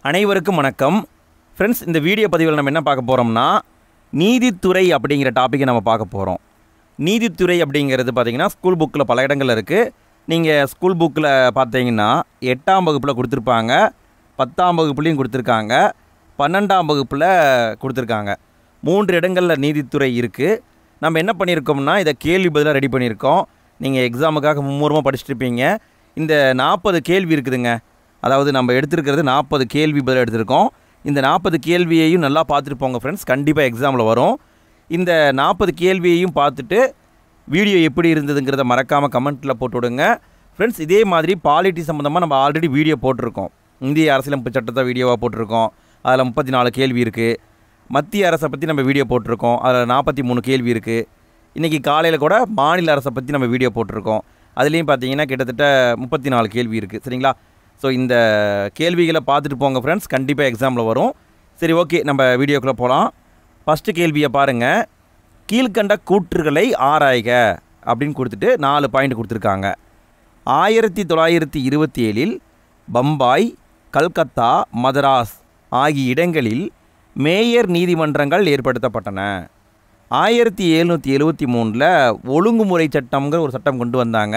அனைவருக்கும் வணக்கம் ஃப்ரெண்ட்ஸ். இந்த வீடியோ பதிவில் நம்ம என்ன பார்க்க போகிறோம்னா நீதித்துறை அப்படிங்கிற டாப்பிக்கை நம்ம பார்க்க போகிறோம். நீதித்துறை அப்படிங்கிறது பார்த்திங்கன்னா ஸ்கூல் புக்கில் பல இடங்களில் இருக்குது. நீங்கள் ஸ்கூல் புக்கில் பார்த்தீங்கன்னா 8ஆம் வகுப்பில் கொடுத்துருப்பாங்க, 10ஆம் வகுப்புலேயும் கொடுத்துருக்காங்க, 12ஆம் வகுப்பில் கொடுத்துருக்காங்க. 3 இடங்களில் நீதித்துறை இருக்குது. நம்ம என்ன பண்ணியிருக்கோம்னா இதை கேள்வி பதிலாக ரெடி பண்ணியிருக்கோம். நீங்கள் எக்ஸாமுக்காக மும்முரமாக படிச்சுட்ருப்பீங்க. இந்த 40 கேள்வி இருக்குதுங்க. அதாவது நம்ம எடுத்துருக்கிறது 40 கேள்வி பதில் எடுத்திருக்கோம். இந்த 40 கேள்வியையும் நல்லா பார்த்துட்டு போங்க ஃப்ரெண்ட்ஸ், கண்டிப்பாக எக்ஸாமில் வரும். இந்த 40 கேள்வியையும் பார்த்துட்டு வீடியோ எப்படி இருந்ததுங்கிறத மறக்காமல் கமெண்ட்டில் போட்டு விடுங்க ஃப்ரெண்ட்ஸ். இதே மாதிரி பாலிட்டி சம்மந்தமாக நம்ம ஆல்ரெடி வீடியோ போட்டிருக்கோம். இந்திய அரசியலமைப்பு சட்டத்தை வீடியோவாக போட்டிருக்கோம். அதில் 34 கேள்வி இருக்குது. மத்திய அரசை பற்றி நம்ம வீடியோ போட்டிருக்கோம். அதில் 43 கேள்வி இருக்குது. இன்றைக்கி காலையில் கூட மாநில அரசை பற்றி நம்ம வீடியோ போட்டிருக்கோம். அதுலேயும் பார்த்தீங்கன்னா கிட்டத்தட்ட 34 கேள்வி இருக்குது. சரிங்களா? ஸோ இந்த கேள்விகளை பார்த்துட்டு போங்க ஃப்ரெண்ட்ஸ், கண்டிப்பாக எக்ஸாமில் வரும். சரி, ஓகே, நம்ம வீடியோக்குள்ளே போகலாம். ஃபஸ்ட்டு கேள்வியை பாருங்கள். கீழ்கண்ட கூற்றுகளை ஆராய்க அப்படின்னு கொடுத்துட்டு 4 பாயிண்ட் கொடுத்துருக்காங்க. 1927இல் பம்பாய், கல்கத்தா, மதராஸ் ஆகிய இடங்களில் மேயர் நீதிமன்றங்கள் ஏற்படுத்தப்பட்டன. 1773இல் ஒழுங்குமுறை சட்டம்ங்கிற ஒரு சட்டம் கொண்டு வந்தாங்க.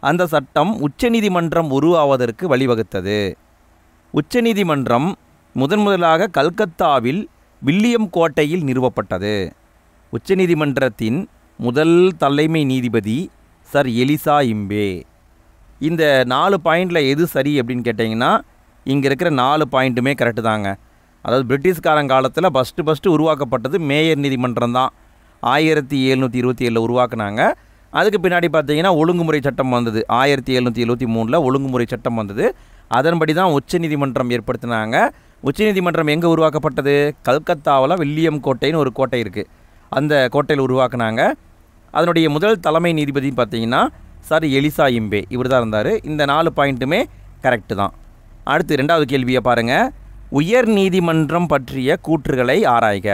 அந்த சட்டம் உச்சநீதிமன்றம் உருவாவதற்கு வழிவகுத்தது. உச்சநீதிமன்றம் முதலாக கல்கத்தாவில் வில்லியம் கோட்டையில் நிறுவப்பட்டது. உச்சநீதிமன்றத்தின் முதல் தலைமை நீதிபதி சர் எலிசா இம்பே. இந்த 4 பாயிண்டில் எது சரி அப்படின்னு கேட்டிங்கன்னா இங்கே இருக்கிற 4 பாயிண்ட்டுமே கரெக்டு தாங்க. அதாவது பிரிட்டிஷ்காரன் காலத்தில் ஃபஸ்ட்டு உருவாக்கப்பட்டது மேயர் நீதிமன்றம் தான். 1727 உருவாக்குனாங்க. அதுக்கு பின்னாடி பார்த்தீங்கன்னா ஒழுங்குமுறை சட்டம் வந்தது. 1773 ஒழுங்குமுறை சட்டம் வந்தது. அதன்படி தான் உச்சநீதிமன்றம் ஏற்படுத்தினாங்க. உச்சநீதிமன்றம் எங்கே உருவாக்கப்பட்டது? கல்கத்தாவில் வில்லியம் கோட்டைன்னு ஒரு கோட்டை இருக்குது. அந்த கோட்டையில் உருவாக்குனாங்க. அதனுடைய முதல் தலைமை நீதிபதி பார்த்தீங்கன்னா சர் எலிசா இம்பே, இவர் தான் இருந்தார். இந்த 4 பாயிண்ட்டுமே கரெக்டு தான். அடுத்து 2வது கேள்வியை பாருங்கள். உயர் நீதிமன்றம் பற்றிய கூற்றுகளை ஆராய்க.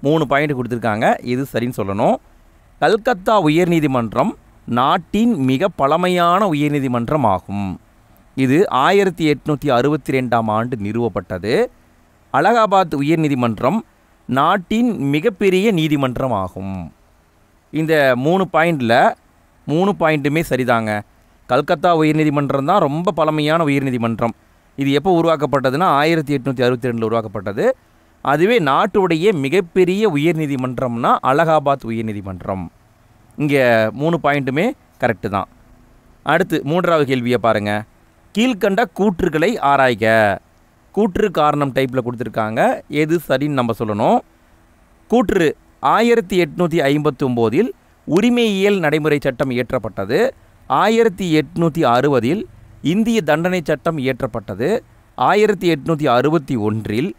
3 பாயிண்ட் கொடுத்துருக்காங்க. இது சரின்னு சொல்லணும். கல்கத்தா உயர்நீதிமன்றம் நாட்டின் மிக பழமையான உயர்நீதிமன்றம் ஆகும். இது 1862ஆம் ஆண்டு நிறுவப்பட்டது. அலகாபாத் உயர்நீதிமன்றம் நாட்டின் மிகப்பெரிய நீதிமன்றம் ஆகும். இந்த 3 பாயிண்டில் 3 பாயிண்ட்டுமே சரிதாங்க. கல்கத்தா உயர்நீதிமன்றம் தான் ரொம்ப பழமையான உயர்நீதிமன்றம். இது எப்போ உருவாக்கப்பட்டதுன்னா 1862 உருவாக்கப்பட்டது. அதுவே நாட்டுடைய மிகப்பெரிய உயர்நீதிமன்றம்னா அலகாபாத் உயர்நீதிமன்றம். இங்கே 3 பாயிண்ட்டுமே கரெக்டு தான். அடுத்து 3வது கேள்வியை பாருங்கள். கீழ்கண்ட கூற்றுகளை ஆராய்க. கூற்று காரணம் டைப்பில் கொடுத்துருக்காங்க. எது சரின்னு நம்ம சொல்லணும். கூற்று 1859இல் உரிமையியல் நடைமுறை சட்டம் இயற்றப்பட்டது. 1860இல் இந்திய தண்டனை சட்டம் இயற்றப்பட்டது. 1861இல்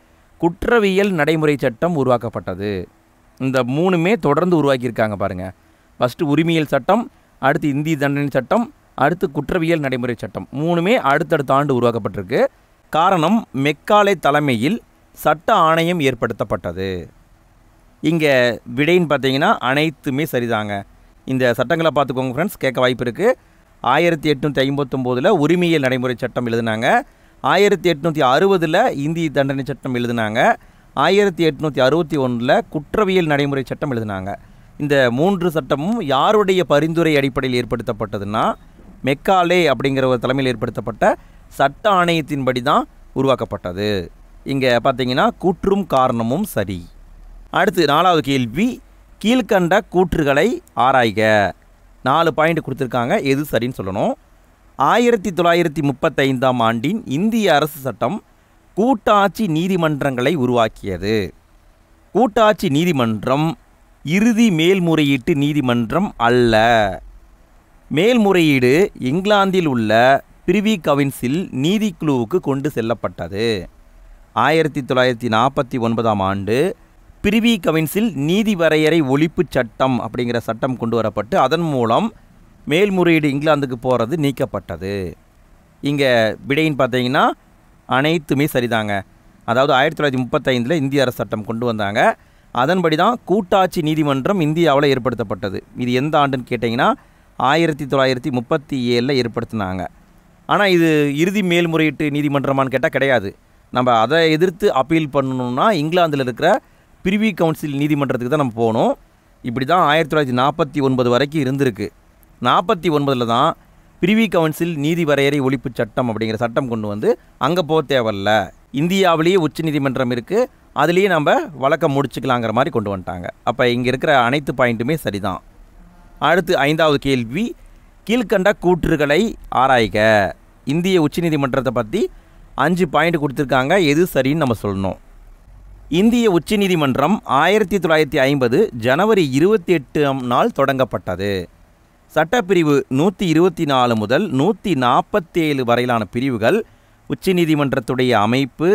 குற்றவியல் நடைமுறை சட்டம் உருவாக்கப்பட்டது. இந்த 3மே தொடர்ந்து உருவாக்கியிருக்காங்க பாருங்கள். ஃபஸ்ட்டு உரிமையியல் சட்டம், அடுத்து இந்திய தண்டனை சட்டம், அடுத்து குற்றவியல் நடைமுறை சட்டம். 3மே அடுத்தடுத்த ஆண்டு உருவாக்கப்பட்டிருக்கு. காரணம், மெக்காலே தலைமையில் சட்ட ஆணையம் ஏற்படுத்தப்பட்டது. இங்கே விடைன்னு பார்த்தீங்கன்னா அனைத்துமே சரிதாங்க. இந்த சட்டங்களை பார்த்துக்கோங்க ஃப்ரெண்ட்ஸ், கேட்க வாய்ப்பு இருக்குது. 1859 உரிமையியல் நடைமுறை சட்டம் எழுதினாங்க. 1860 இந்திய தண்டனை சட்டம் எழுதினாங்க. 1861 குற்றவியல் நடைமுறை சட்டம் எழுதினாங்க. இந்த 3 சட்டமும் யாருடைய பரிந்துரை அடிப்படையில் ஏற்படுத்தப்பட்டதுன்னா மெக்காலே அப்படிங்கிற ஒரு தலைமையில் ஏற்படுத்தப்பட்ட சட்ட ஆணையத்தின்படி தான் உருவாக்கப்பட்டது. இங்கே பார்த்தீங்கன்னா கூற்றும் காரணமும் சரி. அடுத்து 4வது கேள்வி. கீழ்கண்ட கூற்றுகளை ஆராய்க. 4 பாயிண்ட் கொடுத்துருக்காங்க. எது சரின்னு சொல்லணும். 1935ஆம் ஆண்டின் இந்திய அரசு சட்டம் கூட்டாட்சி நீதிமன்றங்களை உருவாக்கியது. கூட்டாட்சி நீதிமன்றம் இறுதி மேல்முறையீட்டு நீதிமன்றம் அல்ல. மேல்முறையீடு இங்கிலாந்தில் உள்ள பிரிவி கவுன்சில் நீதிக்குழுவுக்கு கொண்டு செல்லப்பட்டது. 1949ஆம் ஆண்டு பிரிவி கவுன்சில் நீதி வரையறை ஒழிப்பு சட்டம் அப்படிங்கிற சட்டம் கொண்டு வரப்பட்டு அதன் மூலம் மேல்முறையீடு இங்கிலாந்துக்கு போகிறது நீக்கப்பட்டது. இங்கே விடைன்னு பார்த்தீங்கன்னா அனைத்துமே சரிதாங்க. அதாவது 1935 இந்திய அரசு சட்டம் கொண்டு வந்தாங்க. அதன்படி தான் கூட்டாட்சி நீதிமன்றம் இந்தியாவில் ஏற்படுத்தப்பட்டது. இது எந்த ஆண்டுன்னு கேட்டிங்கன்னா 1937 ஏற்படுத்தினாங்க. ஆனால் இது இறுதி மேல்முறையீட்டு நீதிமன்றமானு கேட்டால் கிடையாது. நம்ம அதை எதிர்த்து அப்பீல் பண்ணணும்னா இங்கிலாந்தில் இருக்கிற பிரிவி கவுன்சில் நீதிமன்றத்துக்கு தான் நம்ம போகணும். இப்படி தான் 1949 வரைக்கும் இருந்திருக்கு. 49 தான் பிரிவி கவுன்சில் நீதி வரையறை ஒழிப்பு சட்டம் அப்படிங்கிற சட்டம் கொண்டு வந்து அங்கே போக தேவையில்ல, இந்தியாவிலேயே உச்ச நீதிமன்றம் இருக்குது, அதுலேயே நம்ம வழக்கம் முடிச்சுக்கலாங்கிற மாதிரி கொண்டு வந்துட்டாங்க. அப்போ இங்கே இருக்கிற அனைத்து பாயிண்ட்டுமே சரிதான். அடுத்து 5வது கேள்வி, கீழ்கண்ட கூற்றுகளை ஆராய்க. இந்திய உச்சநீதிமன்றத்தை பற்றி 5 பாயிண்ட் கொடுத்துருக்காங்க, எது சரின்னு நம்ம சொல்லணும். இந்திய உச்சநீதிமன்றம் 1950 ஜனவரி 28ஆம் நாள் தொடங்கப்பட்டது. சட்டப்பிரிவு 124 முதல் 147 வரையிலான பிரிவுகள் உச்சநீதிமன்றத்துடைய அமைப்பு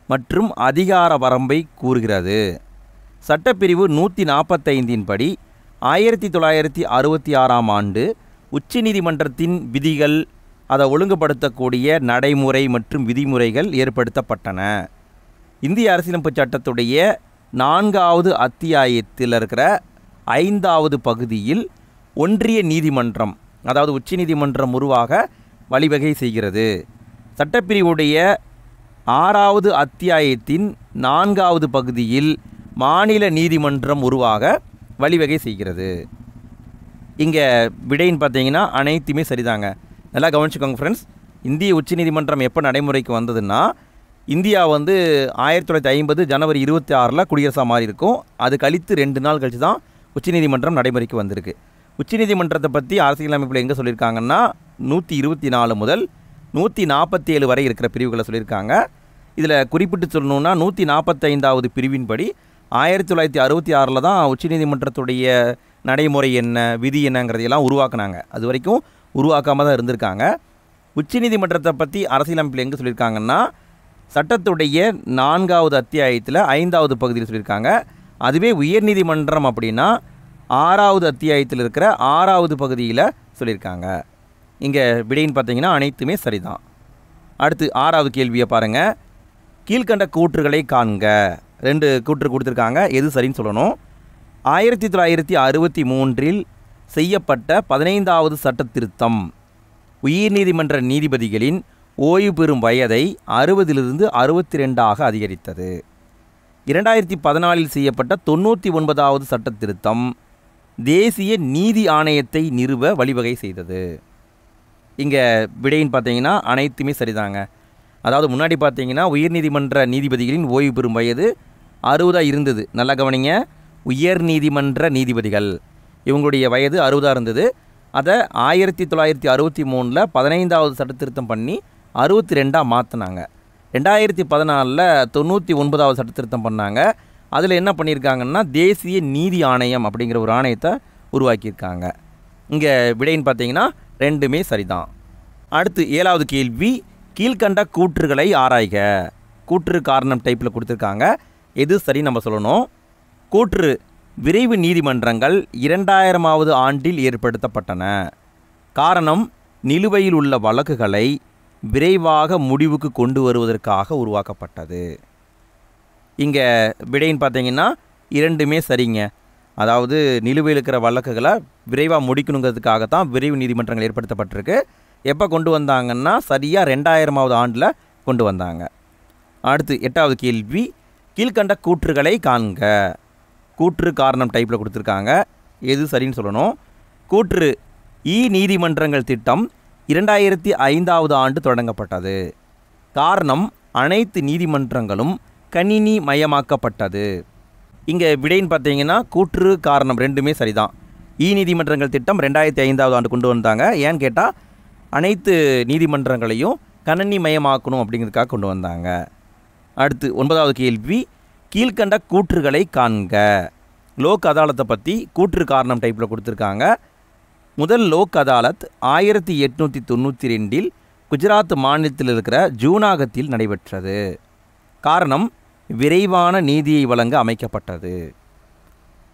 மற்றும் அதிகார வரம்பை கூறுகிறது. சட்டப்பிரிவு 145 படி 1966ஆம் ஆண்டு உச்சநீதிமன்றத்தின் விதிகள், அதை ஒழுங்குபடுத்தக்கூடிய நடைமுறை மற்றும் விதிமுறைகள் ஏற்படுத்தப்பட்டன. இந்திய அரசியலமைப்பு சட்டத்துடைய 4வது அத்தியாயத்தில் இருக்கிற 5வது பகுதியில் ஒன்றிய நீதிமன்றம், அதாவது உச்சநீதிமன்றம் உருவாக வழிவகை செய்கிறது. சட்டப்பிரிவுடைய 6வது அத்தியாயத்தின் 4வது பகுதியில் மாநில நீதிமன்றம் உருவாக வழிவகை செய்கிறது. இங்கே விடைன்னு பார்த்தீங்கன்னா அனைத்துமே சரிதாங்க. நல்லா கவனிச்சுக்கோங்க ஃப்ரெண்ட்ஸ். இந்திய உச்சநீதிமன்றம் எப்போ நடைமுறைக்கு வந்ததுன்னா, இந்தியா 1950 ஜனவரி 26 குடியரசாக மாறி இருக்கும். அது கழித்து 2 நாள் கழித்து தான் உச்சநீதிமன்றம் நடைமுறைக்கு வந்திருக்கு. உச்சநீதிமன்றத்தை பற்றி அரசியலமைப்பில் எங்கே சொல்லியிருக்காங்கன்னா 124 முதல் 147 வரை இருக்கிற பிரிவுகளை சொல்லியிருக்காங்க. இதில் குறிப்பிட்டு சொல்லணுன்னா 145வது பிரிவின்படி 1966 தான் உச்சநீதிமன்றத்துடைய நடைமுறை என்ன, விதி என்னங்கிறதையெல்லாம் உருவாக்குனாங்க. அது வரைக்கும் உருவாக்காமல் தான் இருந்திருக்காங்க. உச்சநீதிமன்றத்தை பற்றி அரசியலமைப்பில் எங்கே சொல்லியிருக்காங்கன்னா, சட்டத்துடைய 4வது அத்தியாயத்தில் 5வது பகுதியில் சொல்லியிருக்காங்க. அதுவே உயர்நீதிமன்றம் அப்படின்னா 6வது அத்தியாயத்தில் இருக்கிற 6வது பகுதியில் சொல்லியிருக்காங்க. இங்கே விடைன்னு பார்த்தீங்கன்னா அனைத்துமே சரிதான். அடுத்து 6வது கேள்வியை பாருங்கள். கீழ்கண்ட கூற்றுகளை காண்க. 2 கூற்று கொடுத்துருக்காங்க, எது சரின்னு சொல்லணும். 1963 செய்யப்பட்ட 15வது சட்ட திருத்தம் உயர்நீதிமன்ற நீதிபதிகளின் ஓய்வு பெறும் வயதை 60லிருந்து 62ஆக அதிகரித்தது. 2014 செய்யப்பட்ட 99வது சட்ட திருத்தம் தேசிய நீதி ஆணையத்தை நிறுவ வழிவகை செய்தது. இங்கே விடைன்னு பார்த்தீங்கன்னா அனைத்துமே சரிதாங்க. அதாவது முன்னாடி பார்த்தீங்கன்னா உயர்நீதிமன்ற நீதிபதிகளின் ஓய்வு பெறும் வயது 60 இருந்தது. நல்லா கவனிங்க, உயர்நீதிமன்ற நீதிபதிகள் இவங்களுடைய வயது 60 இருந்தது. அதை 1963 15வது சட்ட திருத்தம் பண்ணி 62ஆக மாற்றினாங்க. 2014 99வது சட்ட திருத்தம் பண்ணாங்க. அதில் என்ன பண்ணியிருக்காங்கன்னா தேசிய நீதி ஆணையம் அப்படிங்கிற ஒரு ஆணையத்தை உருவாக்கியிருக்காங்க. இங்கே விடைன்னு பார்த்தீங்கன்னா 2மே சரிதான். அடுத்து 7வது கேள்வி, கீழ்கண்ட கூற்றுகளை ஆராய்க. கூற்று காரணம் டைப்பில் கொடுத்துருக்காங்க, எது சரி நம்ம சொல்லணும். கூற்று, விரைவு நீதிமன்றங்கள் 2000ஆவது ஆண்டில் ஏற்படுத்தப்பட்டன. காரணம், நிலுவையில் உள்ள வழக்குகளை விரைவாக முடிவுக்கு கொண்டு வருவதற்காக உருவாக்கப்பட்டது. இங்கே விடைன்னு பார்த்தீங்கன்னா 2மே சரிங்க. அதாவது நிலுவையில் இருக்கிற வழக்குகளை விரைவாக முடிக்கணுங்கிறதுக்காகத்தான் விரைவு நீதிமன்றங்கள் ஏற்படுத்தப்பட்டிருக்கு. எப்போ கொண்டு வந்தாங்கன்னா சரியாக 2000ஆவது ஆண்டில் கொண்டு வந்தாங்க. அடுத்து 8வது கேள்வி, கீழ்கண்ட கூற்றுகளை காண்க. கூற்று காரணம் டைப்பில் கொடுத்துருக்காங்க, எது சரின்னு சொல்லணும். கூற்று, நீதிமன்றங்கள் திட்டம் 2005ஆவது ஆண்டு தொடங்கப்பட்டது. காரணம், அனைத்து நீதிமன்றங்களும் கணினி மயமாக்கப்பட்டது. இங்கே விடைன்னு பார்த்தீங்கன்னா கூற்று காரணம் 2மே சரிதான். நீதிமன்றங்கள் திட்டம் 2005ஆவது ஆண்டு கொண்டு வந்தாங்க. ஏன்னு கேட்டால் அனைத்து நீதிமன்றங்களையும் கணினி மயமாக்கணும் அப்படிங்கிறதுக்காக கொண்டு வந்தாங்க. அடுத்து 9வது கேள்வி, கீழ்கண்ட கூற்றுகளை காண்க. லோக் அதாலத்தை பற்றி கூற்று காரணம் டைப்பில் கொடுத்துருக்காங்க. முதல் லோக் அதாலத் 1892 குஜராத் மாநிலத்தில் இருக்கிற ஜூனாகத்தில் நடைபெற்றது. காரணம், விரைவான நீதியை வழங்க அமைக்கப்பட்டது.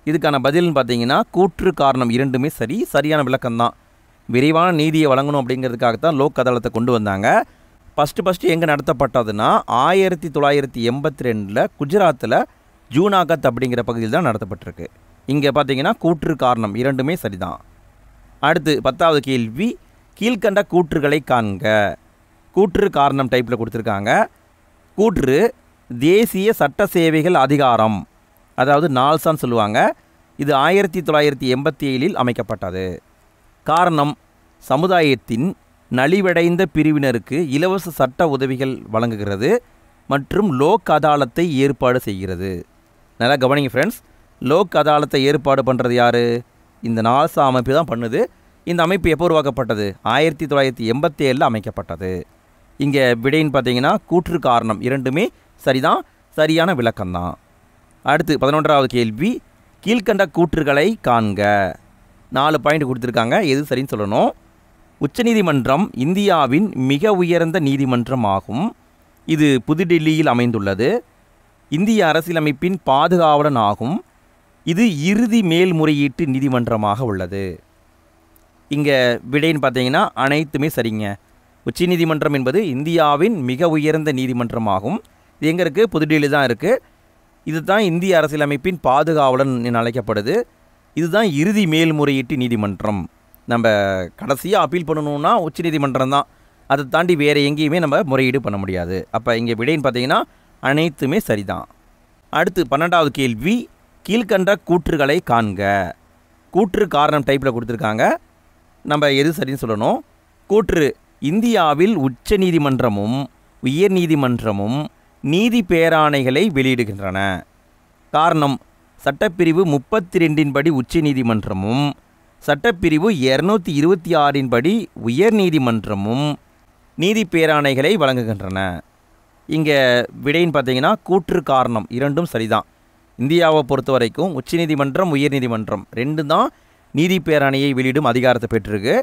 இதுக்கான பதில்னு பார்த்தீங்கன்னா கூற்று காரணம் 2மே சரி, சரியான விளக்கம்தான். விரைவான நீதியை வழங்கணும் அப்படிங்கிறதுக்காகத்தான் லோக் அதாலத்தை கொண்டு வந்தாங்க. ஃபஸ்ட்டு எங்கே நடத்தப்பட்டதுன்னா 1982 குஜராத்தில் ஜூனாகத் அப்படிங்கிற பகுதியில் தான் நடத்தப்பட்டிருக்கு. இங்கே பார்த்தீங்கன்னா கூற்று காரணம் 2மே சரிதான். அடுத்து 10வது கேள்வி, கீழ்கண்ட கூற்றுகளை காண்க. கூற்று காரணம் டைப்பில் கொடுத்துருக்காங்க. கூற்று தேசிய சட்ட சேவைகள் அதிகாரம், அதாவது நால்சான்னு சொல்லுவாங்க. இது 1987 அமைக்கப்பட்டது. காரணம், சமுதாயத்தின் நலிவடைந்த பிரிவினருக்கு இலவச சட்ட உதவிகள் வழங்குகிறது மற்றும் லோக் அதாலத்தை ஏற்பாடு செய்கிறது. நல்லா கவனிங்க ஃப்ரெண்ட்ஸ், லோக் அதாலத்தை ஏற்பாடு பண்ணுறது யார்? இந்த நால்சா அமைப்பு தான் பண்ணுது. இந்த அமைப்பு எப்போ உருவாக்கப்பட்டது? 1987 அமைக்கப்பட்டது. இங்கே விடைன்னு பார்த்தீங்கன்னா கூற்று காரணம் இரண்டுமே சரிதான், சரியான விளக்கம்தான். அடுத்து 11வது கேள்வி, கீழ்கண்ட கூற்றுகளை காண்க. 4 பாயிண்ட் கொடுத்துருக்காங்க, எது சரின்னு சொல்லணும். உச்சநீதிமன்றம் இந்தியாவின் மிக உயர்ந்த நீதிமன்றம் ஆகும். இது புதுடில்லியில் அமைந்துள்ளது. இந்திய அரசியலமைப்பின் பாதுகாவலன் ஆகும். இது இறுதி மேல்முறையீட்டு நீதிமன்றமாக உள்ளது. இங்கே விடைன்னு பார்த்தீங்கன்னா அனைத்துமே சரிங்க. உச்சநீதிமன்றம் என்பது இந்தியாவின் மிக உயர்ந்த நீதிமன்றமாகும். இது எங்கே இருக்குது? புதுடில்லி தான் இருக்குது. இது தான் இந்திய அரசியலமைப்பின் பாதுகாவலன் என அழைக்கப்படுது. இதுதான் இறுதி மேல்முறையீட்டு நீதிமன்றம். நம்ம கடைசியாக அப்பீல் பண்ணணுன்னா உச்சநீதிமன்றம் தான். அதை தாண்டி வேறு எங்கேயுமே நம்ம முறையீடு பண்ண முடியாது. அப்போ இங்கே விடைன்னு பார்த்தீங்கன்னா அனைத்துமே சரிதான். அடுத்து 12வது கேள்வி, கீழ்கண்ட கூற்றுகளை காண்க. கூற்று காரணம் டைப்பில் கொடுத்துருக்காங்க. நம்ம எது சரின்னு சொல்லணும். கூற்று இந்தியாவில் உச்ச நீதிமன்றமும் உயர் நீதிமன்றமும் நீதி பேராணைகளை வெளியிடுகின்றன. காரணம், சட்டப்பிரிவு 32 படி உச்ச நீதிமன்றமும் சட்டப்பிரிவு 226 படி உயர் நீதிமன்றமும் நீதி பேராணைகளை வழங்குகின்றன. இங்கே விடைன்னு பார்த்தீங்கன்னா கூற்று காரணம் இரண்டும் சரிதான். இந்தியாவை பொறுத்த வரைக்கும் உச்சநீதிமன்றம் உயர்நீதிமன்றம் ரெண்டும் தான் நீதி பேராணையை வெளியிடும் அதிகாரத்தை பெற்றிருக்கு.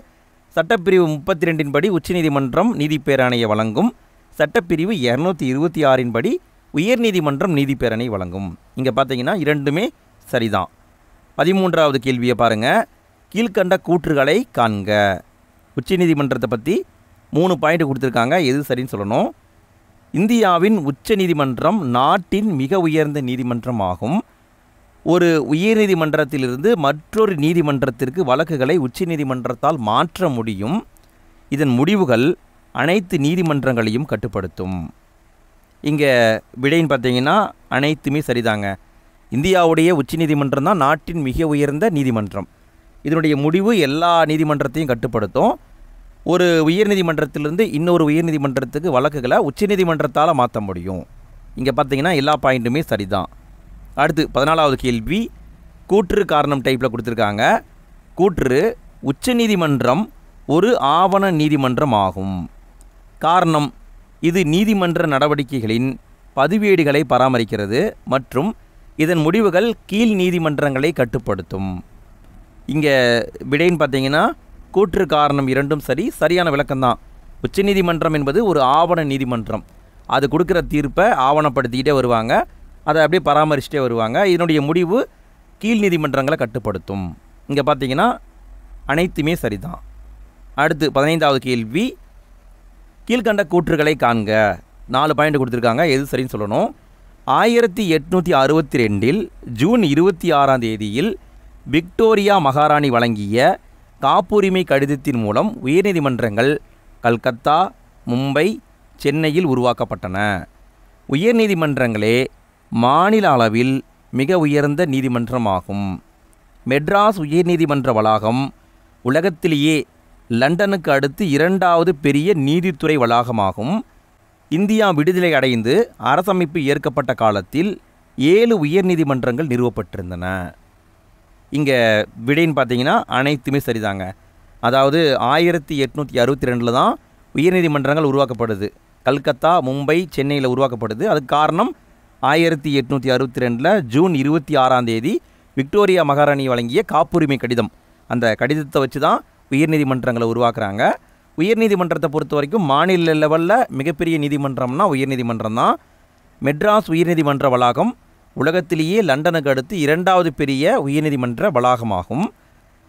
சட்டப்பிரிவு 32 படி உச்சநீதிமன்றம் நீதி பேராணையை வழங்கும். சட்டப்பிரிவு 226 படி உயர்நீதிமன்றம் நீதி பேராணை வழங்கும். இங்கே பார்த்தீங்கன்னா இரண்டுமே சரிதான். 13வது கேள்வியை பாருங்கள், கீழ்கண்ட கூற்றுகளை காண்க. உச்சநீதிமன்றத்தை பற்றி 3 பாயிண்ட் கொடுத்துருக்காங்க, எது சரின்னு சொல்லணும். இந்தியாவின் உச்ச நீதிமன்றம் நாட்டின் மிக உயர்ந்த நீதிமன்றம் ஆகும். ஒரு உயர்நீதிமன்றத்திலிருந்து மற்றொரு நீதிமன்றத்திற்கு வழக்குகளை உச்ச நீதிமன்றத்தால் மாற்ற முடியும். இதன் முடிவுகள் அனைத்து நீதிமன்றங்களையும் கட்டுப்படுத்தும். இங்கே விடைன்னு பார்த்தீங்கன்னா அனைத்துமே சரிதாங்க. இந்தியாவுடைய உச்ச நீதிமன்றம் தான் நாட்டின் மிக உயர்ந்த நீதிமன்றம். இதனுடைய முடிவு எல்லா நீதிமன்றத்தையும் கட்டுப்படுத்தும். ஒரு உயர்நீதிமன்றத்திலிருந்து இன்னொரு உயர்நீதிமன்றத்துக்கு வழக்குகளை உச்சநீதிமன்றத்தால் மாற்ற முடியும். இங்கே பார்த்தீங்கன்னா எல்லா பாயிண்ட்டுமே சரிதான். அடுத்து 14வது கேள்வி, கூற்று காரணம் டைப்பில் கொடுத்துருக்காங்க. கூற்று உச்சநீதிமன்றம் ஒரு ஆவண நீதிமன்றம் ஆகும். காரணம், இது நீதிமன்ற நடவடிக்கைகளின் பதிவேடுகளை பராமரிக்கிறது மற்றும் இதன் முடிவுகள் கீழ் நீதிமன்றங்களை கட்டுப்படுத்தும். இங்கே விடைன்னு பார்த்தீங்கன்னா கூற்று காரணம் இரண்டும் சரி, சரியான விளக்கம்தான். உச்சநீதிமன்றம் என்பது ஒரு ஆவண நீதிமன்றம். அது கொடுக்குற தீர்ப்பை ஆவணப்படுத்திக்கிட்டே வருவாங்க, அதை அப்படியே பராமரிச்சுட்டே வருவாங்க. இதனுடைய முடிவு கீழ் நீதிமன்றங்களை கட்டுப்படுத்தும். இங்கே பார்த்தீங்கன்னா அனைத்துமே சரிதான். அடுத்து 15வது கேள்வி, கீழ்கண்ட கூற்றுகளை காண்க. 4 பாயிண்ட் கொடுத்துருக்காங்க, எது சரின்னு சொல்லணும். 1862 ஜூன் 26 விக்டோரியா மகாராணி வழங்கிய காப்புரிமை கடிதத்தின் மூலம் உயர்நீதிமன்றங்கள் கல்கத்தா, மும்பை, சென்னையில் உருவாக்கப்பட்டன. உயர்நீதிமன்றங்களே மாநில அளவில் மிக உயர்ந்த நீதிமன்றமாகும். மெட்ராஸ் உயர்நீதிமன்ற வளாகம் உலகத்திலேயே லண்டனுக்கு அடுத்து 2வது பெரிய நீதித்துறை வளாகமாகும். இந்தியா விடுதலை அடைந்து அரசமைப்பு ஏற்கப்பட்ட காலத்தில் 7 உயர்நீதிமன்றங்கள் நிறுவப்பட்டிருந்தன. இங்கே விடைன்னு பார்த்தீங்கன்னா அனைத்துமே சரிதாங்க. அதாவது 1862 தான் உயர்நீதிமன்றங்கள் உருவாக்கப்படுது. கல்கத்தா, மும்பை, சென்னையில் உருவாக்கப்படுது. அதுக்கு காரணம் 1862 ஜூன் 26 விக்டோரியா மகாராணி வழங்கிய காப்புரிமை கடிதம். அந்த கடிதத்தை வச்சு தான் உயர்நீதிமன்றங்களை உருவாக்குறாங்க. உயர்நீதிமன்றத்தை பொறுத்த வரைக்கும் மாநில லெவலில் மிகப்பெரிய நீதிமன்றம்னா உயர்நீதிமன்றம் தான். மெட்ராஸ் உயர்நீதிமன்ற வளாகம் உலகத்திலேயே லண்டனுக்கு அடுத்து 2வது பெரிய உயர்நீதிமன்ற வளாகமாகும்.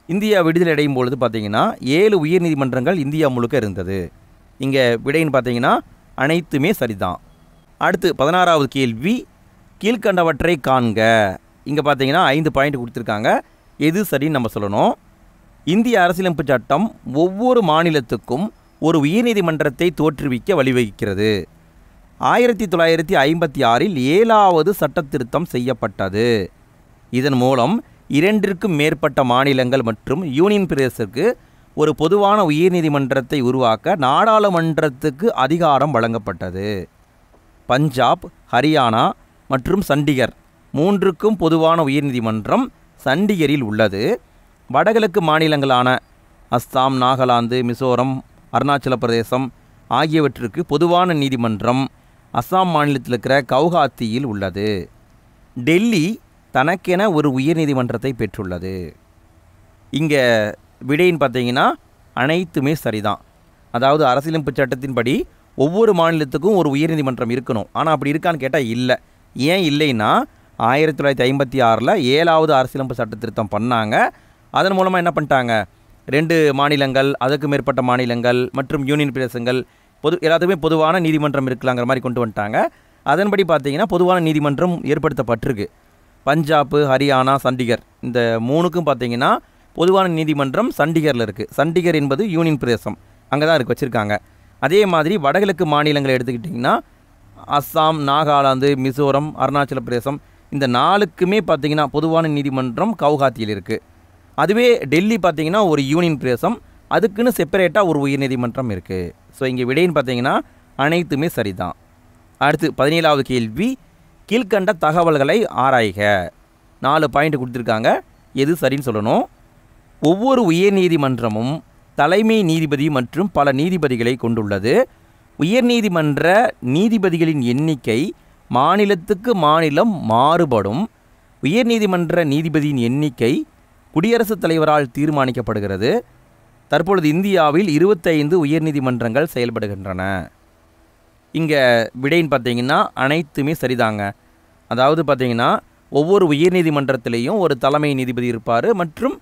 இந்தியா விடுதலை அடையும் பொழுது பார்த்திங்கன்னா 7 உயர்நீதிமன்றங்கள் இந்தியா முழுக்க இருந்தது. இங்கே விடைன்னு பார்த்தீங்கன்னா அனைத்துமே சரிதான். அடுத்து 16வது கேள்வி, கீழ்கண்டவற்றை காண்க. இங்கே பார்த்தீங்கன்னா 5 பாயிண்ட் கொடுத்துருக்காங்க, எது சரின்னு நம்ம சொல்லணும். இந்திய அரசியலமைப்பு சட்டம் ஒவ்வொரு மாநிலத்துக்கும் ஒரு உயர்நீதிமன்றத்தை தோற்றுவிக்க வழிவகுக்கிறது. 1956இல் 7வது சட்ட திருத்தம் செய்யப்பட்டது. இதன் மூலம் 2க்கும் மேற்பட்ட மாநிலங்கள் மற்றும் யூனியன் பிரதேசத்திற்கு ஒரு பொதுவான உயர்நீதிமன்றத்தை உருவாக்க நாடாளுமன்றத்துக்கு அதிகாரம் வழங்கப்பட்டது. பஞ்சாப், ஹரியானா மற்றும் சண்டிகர் 3க்கும் பொதுவான உயர்நீதிமன்றம் சண்டிகரில் உள்ளது. வடகிழக்கு மாநிலங்களான அஸ்ஸாம், நாகாலாந்து, மிசோரம், அருணாச்சல பிரதேசம் ஆகியவற்றுக்கு பொதுவான நீதிமன்றம் அஸ்ஸாம் மாநிலத்தில் இருக்கிற கவுஹாத்தியில் உள்ளது. டெல்லி தனக்கென ஒரு உயர்நீதிமன்றத்தை பெற்றுள்ளது. இங்கே விடைன்னு பார்த்தீங்கன்னா அனைத்துமே சரிதான். அதாவது அரசியலமைப்பு சட்டத்தின்படி ஒவ்வொரு மாநிலத்துக்கும் ஒரு உயர்நீதிமன்றம் இருக்கணும். ஆனால் அப்படி இருக்கான்னு கேட்டால் இல்லை. ஏன் இல்லைன்னா 1956 7வது அரசியலமைப்பு சட்ட திருத்தம் பண்ணாங்க. அதன் மூலமாக என்ன பண்ணிட்டாங்க, 2 மாநிலங்கள், அதுக்கு மேற்பட்ட மாநிலங்கள் மற்றும் யூனியன் பிரதேசங்கள் எல்லாத்துக்குமே பொதுவான நீதிமன்றம் இருக்கலாங்கிற மாதிரி கொண்டு வந்துட்டாங்க. அதன்படி பார்த்தீங்கன்னா பொதுவான நீதிமன்றம் ஏற்படுத்தப்பட்டிருக்கு. பஞ்சாப், ஹரியானா, சண்டிகர் இந்த 3க்கும் பார்த்தீங்கன்னா பொதுவான நீதிமன்றம் சண்டிகரில் இருக்குது. சண்டிகர் என்பது யூனியன் பிரதேசம், அங்கே தான் வச்சுருக்காங்க. அதே மாதிரி வடகிழக்கு மாநிலங்களை எடுத்துக்கிட்டிங்கன்னா அஸ்ஸாம், நாகாலாந்து, மிசோரம், அருணாச்சல பிரதேசம் இந்த 4க்குமே பார்த்தீங்கன்னா பொதுவான நீதிமன்றம் கவுஹாத்தியில் இருக்குது. அதுவே டெல்லி பார்த்தீங்கன்னா ஒரு யூனியன் பிரதேசம், அதுக்குன்னு செப்பரேட்டாக ஒரு உயர்நீதிமன்றம் இருக்குது. ஸோ இங்கே விடைன்னு பார்த்தீங்கன்னா அனைத்துமே சரிதான். அடுத்து 17வது கேள்வி, கீழ்கண்ட தகவல்களை ஆராய்க. 4 பாயிண்ட் கொடுத்துருக்காங்க, எது சரின்னு சொல்லணும். ஒவ்வொரு உயர்நீதிமன்றமும் தலைமை நீதிபதி மற்றும் பல நீதிபதிகளை கொண்டுள்ளது. உயர்நீதிமன்ற நீதிபதிகளின் எண்ணிக்கை மாநிலத்துக்கு மாநிலம் மாறுபடும். உயர்நீதிமன்ற நீதிபதியின் எண்ணிக்கை குடியரசுத் தலைவரால் தீர்மானிக்கப்படுகிறது. தற்பொழுது இந்தியாவில் 25 உயர்நீதிமன்றங்கள் செயல்படுகின்றன. இங்கே விடைன்னு பார்த்தீங்கன்னா அனைத்துமே சரிதாங்க. அதாவது பார்த்தீங்கன்னா ஒவ்வொரு உயர்நீதிமன்றத்திலையும் ஒரு தலைமை நீதிபதி இருப்பார் மற்றும்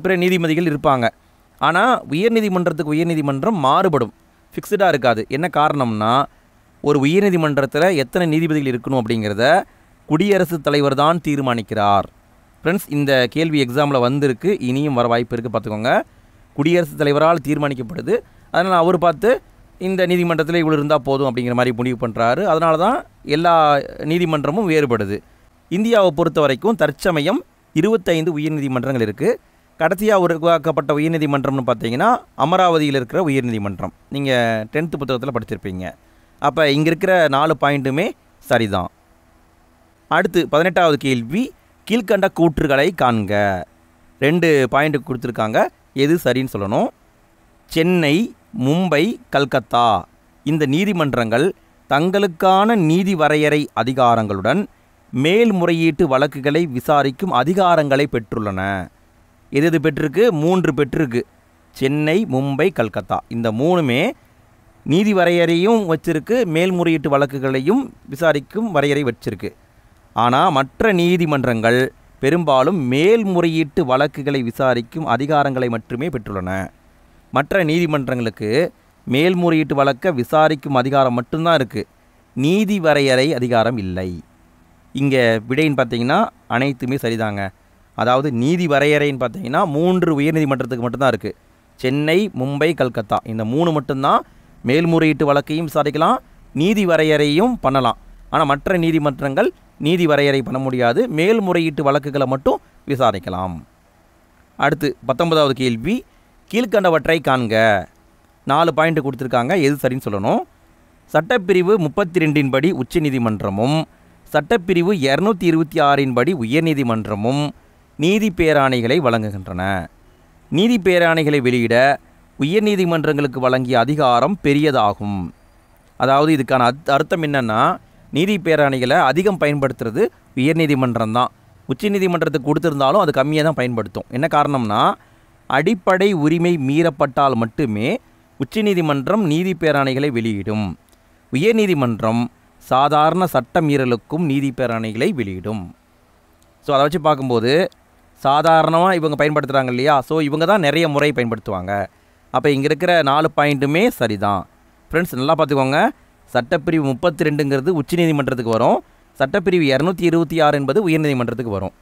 பிற நீதிபதிகள் இருப்பாங்க. ஆனால் உயர்நீதிமன்றத்துக்கு உயர்நீதிமன்றம் மாறுபடும், ஃபிக்ஸ்டாக இருக்காது. என்ன காரணம்னா ஒரு உயர்நீதிமன்றத்தில் எத்தனை நீதிபதிகள் இருக்கணும் அப்படிங்கிறத குடியரசுத் தலைவர் தான் தீர்மானிக்கிறார். ஃப்ரெண்ட்ஸ், இந்த கேள்வி எக்ஸாமில் வந்திருக்கு, இனியும் வர வாய்ப்பு இருக்குது, பார்த்துக்கோங்க. குடியரசுத் தலைவரால் தீர்மானிக்கப்படுது. அதனால் அவர் பார்த்து இந்த நீதிமன்றத்தில் இவ்வளோ இருந்தால் போதும் அப்படிங்கிற மாதிரி முடிவு பண்ணுறாரு. அதனால தான் எல்லா நீதிமன்றமும் வேறுபடுது. இந்தியாவை பொறுத்த வரைக்கும் தற்சமயம் 25 உயர்நீதிமன்றங்கள் இருக்குது. கடைசியாக உருவாக்கப்பட்ட உயர்நீதிமன்றம்னு பார்த்தீங்கன்னா அமராவதியில் இருக்கிற உயர்நீதிமன்றம். நீங்கள் 10th புத்தகத்தில் படிச்சிருப்பீங்க. அப்போ இங்கே இருக்கிற 4 பாயிண்ட்டுமே சரிதான். அடுத்து 18வது கேள்வி, கீழ்கண்ட கூற்றுகளை காண்க. 2 பாயிண்ட் கொடுத்துருக்காங்க, எது சரின்னு சொல்லணும். சென்னை, மும்பை, கல்கத்தா இந்த நீதிமன்றங்கள் தங்களுக்கான நீதி வரையறை அதிகாரங்களுடன் மேல்முறையீட்டு வழக்குகளை விசாரிக்கும் அதிகாரங்களை பெற்றுள்ளன. எது பெற்றிருக்கு? 3 பெற்றிருக்கு. சென்னை, மும்பை, கல்கத்தா இந்த 3மே நீதி வரையறையும் வச்சிருக்கு, மேல்முறையீட்டு வழக்குகளையும் விசாரிக்கும் வரையறை வச்சிருக்கு. ஆனால் மற்ற நீதிமன்றங்கள் பெரும்பாலும் மேல்முறையீட்டு வழக்குகளை விசாரிக்கும் அதிகாரங்களை மட்டுமே பெற்றுள்ளன. மற்ற நீதிமன்றங்களுக்கு மேல்முறையீட்டு வழக்கை விசாரிக்கும் அதிகாரம் மட்டும்தான் இருக்குது, நீதி வரையறை அதிகாரம் இல்லை. இங்கே விடைன்னு பார்த்தீங்கன்னா அனைத்துமே சரிதாங்க. அதாவது நீதி வரையறைன்னு பார்த்தீங்கன்னா 3 உயர்நீதிமன்றத்துக்கு மட்டும்தான் இருக்குது. சென்னை, மும்பை, கல்கத்தா இந்த 3 மட்டும்தான் மேல்முறையீட்டு வழக்கையும் விசாரிக்கலாம், நீதி வரையறையும் பண்ணலாம். ஆனால் மற்ற நீதிமன்றங்கள் நீதி வரையறை பண்ண முடியாது, மேல்முறையீட்டு வழக்குகளை மட்டும் விசாரிக்கலாம். அடுத்து 19வது கேள்வி, கீழ்கண்டவற்றை காண்க. 4 பாயிண்ட் கொடுத்துருக்காங்க, எது சரின்னு சொல்லணும். சட்டப்பிரிவு 32 படி உச்சநீதிமன்றமும் சட்டப்பிரிவு 226 படி உயர்நீதிமன்றமும் நீதி பேராணைகளை வழங்குகின்றன. நீதி பேராணைகளை வெளியிட உயர்நீதிமன்றங்களுக்கு வழங்கிய அதிகாரம் பெரியதாகும். அதாவது இதுக்கான அர்த்தம் என்னென்னா, நீதி பேராணைகளை அதிகம் பயன்படுத்துறது உயர்நீதிமன்றம் தான். உச்சநீதிமன்றத்துக்கு கொடுத்துருந்தாலும் அது கம்மியாக தான் பயன்படுத்தும். என்ன காரணம்னா, அடிப்படை உரிமை மீறப்பட்டால் மட்டுமே உச்சநீதிமன்றம் நீதி பேராணைகளை வெளியிடும். உயர்நீதிமன்றம் சாதாரண சட்ட மீறலுக்கும் நீதி பேராணைகளை வெளியிடும். ஸோ அதை வச்சு பார்க்கும்போது சாதாரணமாக இவங்க பயன்படுத்துகிறாங்க இல்லையா, ஸோ இவங்க தான் நிறைய முறை பயன்படுத்துவாங்க. அப்போ இங்கே இருக்கிற 4 பாயிண்ட்டுமே சரிதான். ஃப்ரெண்ட்ஸ், நல்லா பார்த்துக்கோங்க. சட்டப்பிரிவு 32ங்கிறது உச்சநீதிமன்றத்துக்கு வரும், சட்டப்பிரிவு 226 என்பது உயர்நீதிமன்றத்துக்கு வரும்.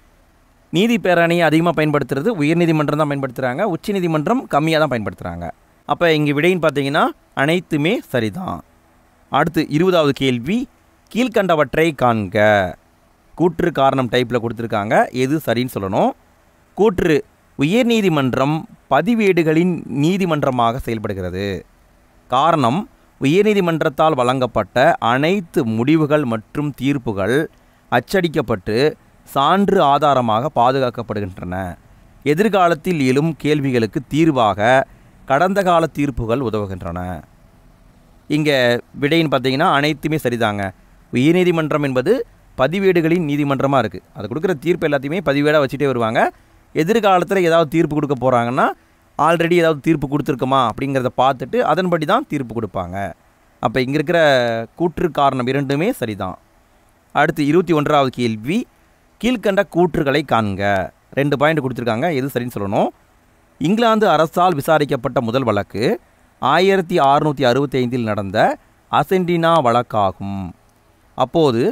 நீதி பேராணையை அதிகமாக பயன்படுத்துறது உயர்நீதிமன்றம் தான் பயன்படுத்துகிறாங்க, உச்சநீதிமன்றம் கம்மியாக தான் பயன்படுத்துகிறாங்க. அப்போ இங்கே விடைன்னு பார்த்தீங்கன்னா அனைத்துமே சரிதான். அடுத்து 20வது கேள்வி, கீழ்கண்டவற்றை காண்க. கூற்று காரணம் டைப்பில் கொடுத்துருக்காங்க, எது சரின்னு சொல்லணும். கூற்று, உயர்நீதிமன்றம் பதிவேடுகளின் நீதிமன்றமாக செயல்படுகிறது. காரணம், உயர்நீதிமன்றத்தால் வழங்கப்பட்ட அனைத்து முடிவுகள் மற்றும் தீர்ப்புகள் அச்சடிக்கப்பட்டு சான்று ஆதாரமாக பாதுகாக்கப்படுகின்றன. எதிர்காலத்தில் எழும் கேள்விகளுக்கு தீர்வாக கடந்த கால தீர்ப்புகள் உதவுகின்றன. இங்கே விடைன்னு பார்த்தீங்கன்னா அனைத்துமே சரிதாங்க. உயர்நீதிமன்றம் என்பது பதிவேடுகளின் நீதிமன்றமாக இருக்குது. அது கொடுக்குற தீர்ப்பு எல்லாத்தையுமே பதிவேடாக வச்சுட்டே வருவாங்க. எதிர்காலத்தில் ஏதாவது தீர்ப்பு கொடுக்க போகிறாங்கன்னா ஆல்ரெடி ஏதாவது தீர்ப்பு கொடுத்துருக்குமா அப்படிங்கிறத பார்த்துட்டு அதன்படி தான் தீர்ப்பு கொடுப்பாங்க. அப்போ இங்கே இருக்கிற கூற்று காரணம் இரண்டுமே சரிதான். அடுத்து 21வது கேள்வி, கீழ்கண்ட கூற்றுகளை காண்க. 2 பாயிண்ட் கொடுத்துருக்காங்க, எது சரின்னு சொல்லணும். இங்கிலாந்து அரசால் விசாரிக்கப்பட்ட முதல் வழக்கு 1665 நடந்த அசென்டினா வழக்காகும். அப்போது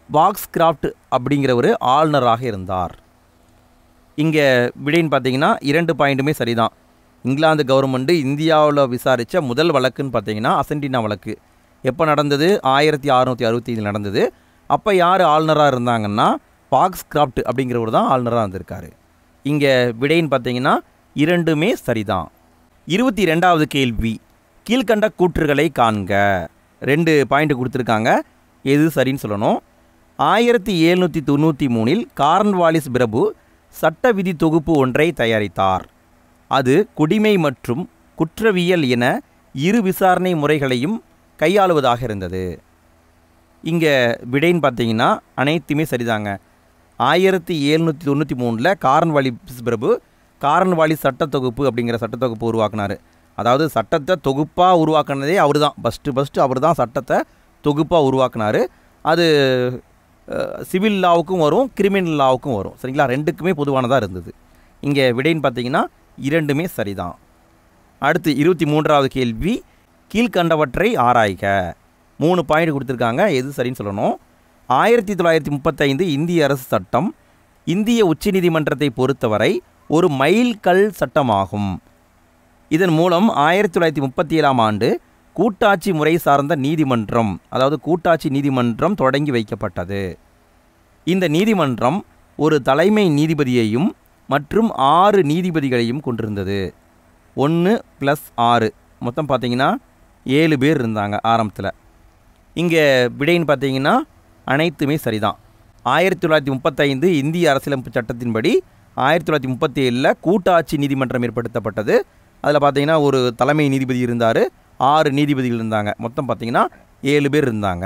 வாக்ஸ்கிராஃப்ட் அப்படிங்கிற ஒரு ஆளுநராக இருந்தார். இங்கே விடைன்னு பார்த்தீங்கன்னா 2 பாயிண்ட்டுமே சரிதான். இங்கிலாந்து கவர்மெண்ட்டு இந்தியாவில் விசாரித்த முதல் வழக்குன்னு பார்த்தீங்கன்னா அசென்டினா வழக்கு. எப்போ நடந்தது? 1665 நடந்தது. அப்போ யார் ஆளுநராக இருந்தாங்கன்னா வாக்ஸ்கிராஃப்ட் அப்படிங்கிறவர் தான் ஆளுநராக இருந்திருக்காரு. இங்கே விடைன்னு பார்த்தீங்கன்னா 2மே சரிதான். 22வது கேள்வி, கீழ்கண்ட கூற்றுகளை காண்க. 2 பாயிண்ட் கொடுத்துருக்காங்க, எது சரின்னு சொல்லணும். 1793 கார்ன்வாலிஸ் பிரபு சட்ட விதி தொகுப்பு ஒன்றை தயாரித்தார். அது குடிமை மற்றும் குற்றவியல் என இரு விசாரணை முறைகளையும் கையாளுவதாக இருந்தது. இங்கே விடைன்னு பார்த்தீங்கன்னா அனைத்துமே சரிதாங்க. 1793 கார்ன்வாலிஸ் பிரபு கார்ன்வாலிஸ் சட்ட தொகுப்பு அப்படிங்கிற சட்ட தொகுப்பு உருவாக்குனார். அதாவது சட்டத்தை தொகுப்பாக உருவாக்குனதே அவர் தான். ஃபஸ்ட்டு அவர் தான் சட்டத்தை தொகுப்பாக உருவாக்குனார். அது சிவில் லாவுக்கும் வரும், கிரிமினல் லாவுக்கும் வரும். சரிங்களா, 2க்குமே பொதுவானதாக இருந்தது. இங்கே விடைன்னு பார்த்தீங்கன்னா 2மே சரிதான். அடுத்து 23வது கேள்வி, கீழ்கண்டவற்றை ஆராய்க. 3 பாயிண்ட் கொடுத்துருக்காங்க, எது சரின்னு சொல்லணும். 1935 இந்திய அரசு சட்டம் இந்திய உச்சநீதிமன்றத்தை பொறுத்தவரை ஒரு மைல்கல் சட்டமாகும். இதன் மூலம் 1937 ஆண்டு கூட்டாட்சி முறை சார்ந்த நீதிமன்றம், அதாவது கூட்டாட்சி நீதிமன்றம் தொடங்கி வைக்கப்பட்டது. இந்த நீதிமன்றம் ஒரு தலைமை நீதிபதியையும் மற்றும் 6 நீதிபதிகளையும் கொண்டிருந்தது. 1 + 6 மொத்தம் பார்த்தீங்கன்னா 7 பேர் இருந்தாங்க ஆரம்பத்தில். இங்கே விடைன்னு பார்த்தீங்கன்னா அனைத்துமே சரிதான். 1935 இந்திய அரசியலமைப்பு சட்டத்தின்படி 1937 கூட்டாட்சி நீதிமன்றம் ஏற்படுத்தப்பட்டது. அதில் பார்த்தீங்கன்னா ஒரு தலைமை நீதிபதி இருந்தார், 6 நீதிபதிகள் இருந்தாங்க. மொத்தம் பார்த்தீங்கன்னா 7 பேர் இருந்தாங்க.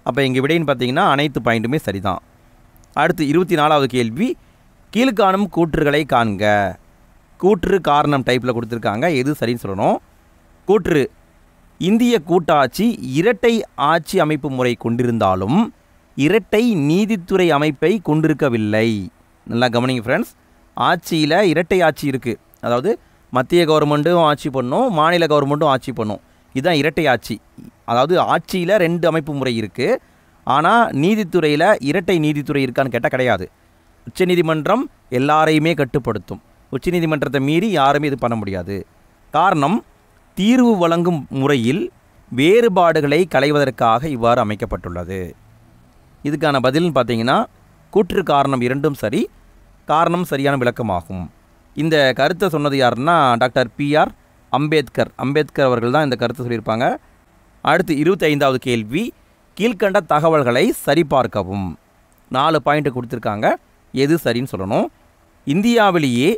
அப்போ இங்கே விடைன்னு பார்த்தீங்கன்னா அனைத்து பாயிண்ட்டுமே சரிதான். அடுத்து 24வது கேள்வி, கீழ்காணும் கூற்றுகளை காண்க. கூற்று காரணம் டைப்பில் கொடுத்துருக்காங்க, எது சரின்னு சொல்லணும். கூற்று, இந்திய கூட்டாட்சி இரட்டை ஆட்சி அமைப்பு முறை கொண்டிருந்தாலும் இரட்டை நீதித்துறை அமைப்பை கொண்டிருக்கவில்லை. நல்லா கவனிங்க ஃப்ரெண்ட்ஸ், ஆட்சியில் இரட்டை ஆட்சி இருக்குது. அதாவது மத்திய கவர்மெண்ட்டும் ஆட்சி பண்ணும், மாநில கவர்மெண்ட்டும் ஆட்சி பண்ணும். இதுதான் இரட்டை ஆட்சி. அதாவது ஆட்சியில் 2 அமைப்பு முறை இருக்குது. ஆனால் நீதித்துறையில் இரட்டை நீதித்துறை இருக்கான்னு கேட்டால் கிடையாது. உச்சநீதிமன்றம் எல்லாரையுமே கட்டுப்படுத்தும். உச்சநீதிமன்றத்தை மீறி யாருமே இது பண்ண முடியாது. காரணம், தீர்வு வழங்கும் முறையில் வேறுபாடுகளை களைவதற்காக இவ்வாறு அமைக்கப்பட்டுள்ளது. இதுக்கான பதில்னு பார்த்தீங்கன்னா கூற்று காரணம் 2ம் சரி, காரணம் சரியான விளக்கமாகும். இந்த கருத்தை சொன்னது யாருன்னா டாக்டர் PR அம்பேத்கர் அவர்கள் தான் இந்த கருத்தை சொல்லியிருப்பாங்க. அடுத்து 25வது கேள்வி, கீழ்கண்ட தகவல்களை சரிபார்க்கவும். 4 பாயிண்ட் கொடுத்துருக்காங்க, எது சரின்னு சொல்லணும். இந்தியாவிலேயே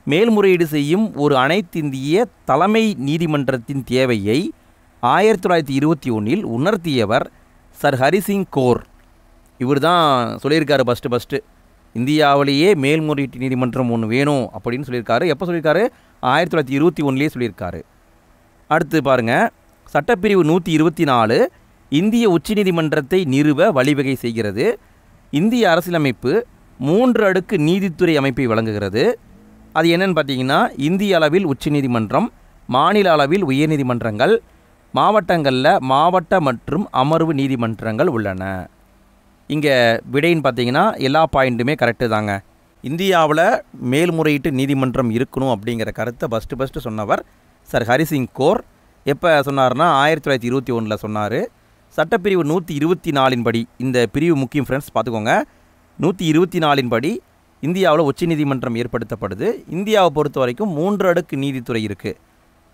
மேல்முறையீடு செய்யும் ஒரு அனைத்திந்திய தலைமை நீதிமன்றத்தின் தேவையை 1921 உணர்த்தியவர் சர் ஹரிசிங் கோர். இவர் தான் சொல்லியிருக்காரு ஃபஸ்ட்டு இந்தியாவிலேயே மேல்முறையீட்டு நீதிமன்றம் ஒன்று வேணும் அப்படின்னு சொல்லியிருக்காரு. எப்போ சொல்லியிருக்காரு? 1921 சொல்லியிருக்காரு. அடுத்து பாருங்கள், சட்டப்பிரிவு 124 இந்திய உச்சநீதிமன்றத்தை நிறுவ வழிவகை செய்கிறது. இந்திய அரசியலமைப்பு 3 அடுக்கு நீதித்துறை அமைப்பை வழங்குகிறது. அது என்னன்னு பார்த்தீங்கன்னா, இந்திய அளவில் உச்சநீதிமன்றம், மாநில அளவில் உயர்நீதிமன்றங்கள், மாவட்டங்களில் மாவட்ட மற்றும் அமர்வு நீதிமன்றங்கள் உள்ளன. இங்கே விடைன்னு பார்த்தீங்கன்னா எல்லா பாயிண்ட்டுமே கரெக்டு தாங்க. இந்தியாவில் மேல்முறையீட்டு நீதிமன்றம் இருக்கணும் அப்படிங்கிற கருத்தை ஃபஸ்ட்டு சொன்னவர் சர் ஹரிசிங் கோர். எப்போ சொன்னார்னா 1921 சொன்னார். சட்டப்பிரிவு 124 படி, இந்த பிரிவு முக்கியம் ஃப்ரெண்ட்ஸ், பார்த்துக்கோங்க. 124 படி இந்தியாவில் உச்சநீதிமன்றம் ஏற்படுத்தப்படுது. இந்தியாவை பொறுத்த வரைக்கும் 3 அடுக்கு நீதித்துறை இருக்குது.